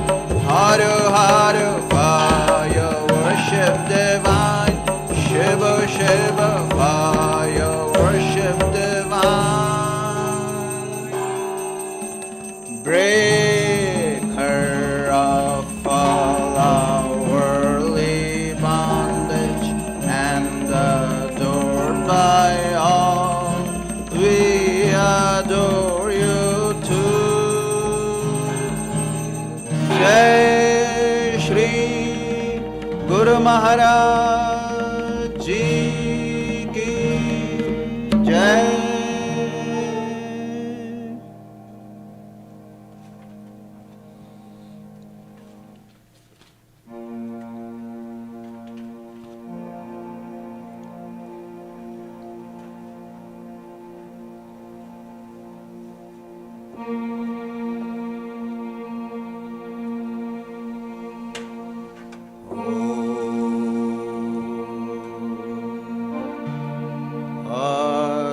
Haru Haru for your worship divine. Shiva Shiva for your worship divine. Breaker of all our worldly bondage and adored by all, we adore you too. Jai Shri Guru Maharaj Ji ki Jai.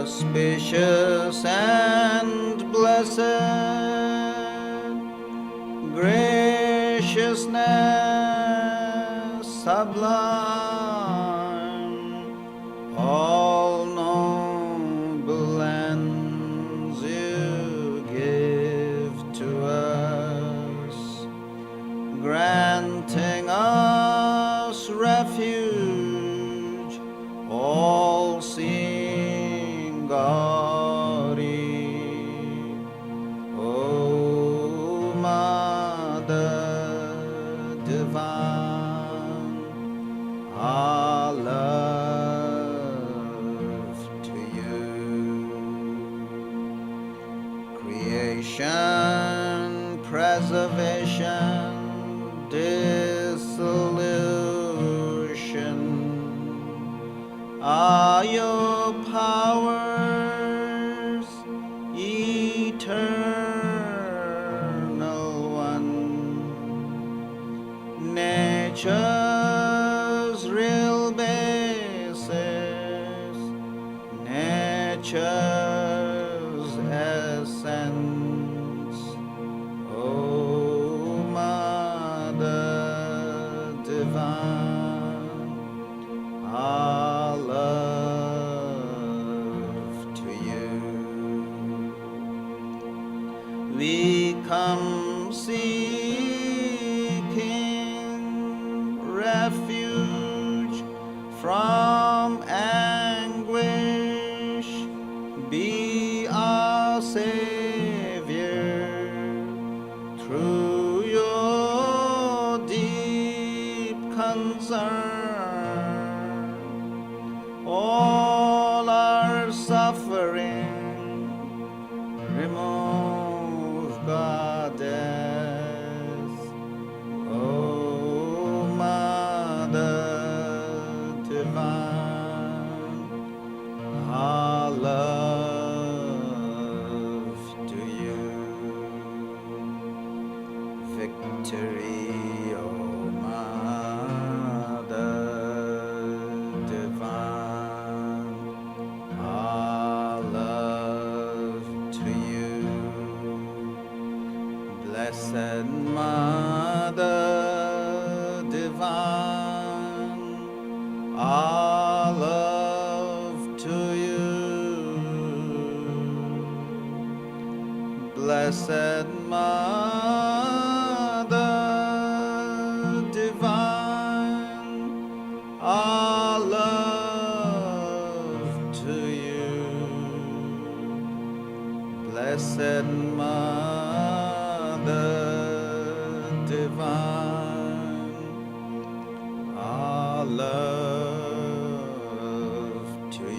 Auspicious and blessed, graciousness sublime, all noble ends you give to us, granting us refuge, all seeing Gauri, O Mother Divine, our love to you. Creation, preservation, dissolution are your powers, eternal one. Nature's real basis, nature's essence. O Mother Divine, our love to you. We come seeking refuge from anguish. Be our Savior through your deep concern. All our suffering remove, Goddess. O Mother Divine, our love to you. Victory, O Mother Divine, our love to you. Blessed Mother Divine, our love to you. Blessed Mother Divine, our love to you. Blessed Mother Divine, our love to you.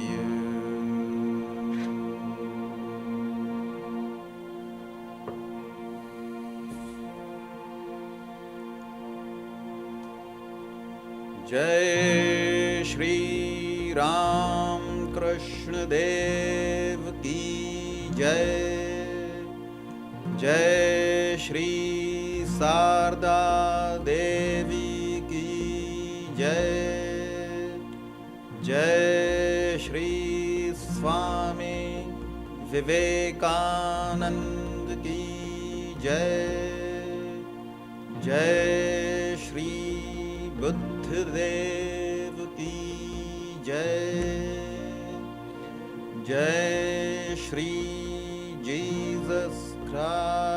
Jai Shri Ram Krishna Dev Ki Jai. Jai Shri Sarda Devi Ki Jai. Jai Shri Swami Vivekananda Ki Jai. Jai Shri Buddhadev Ki Jai. Jai Shri Jesus Christ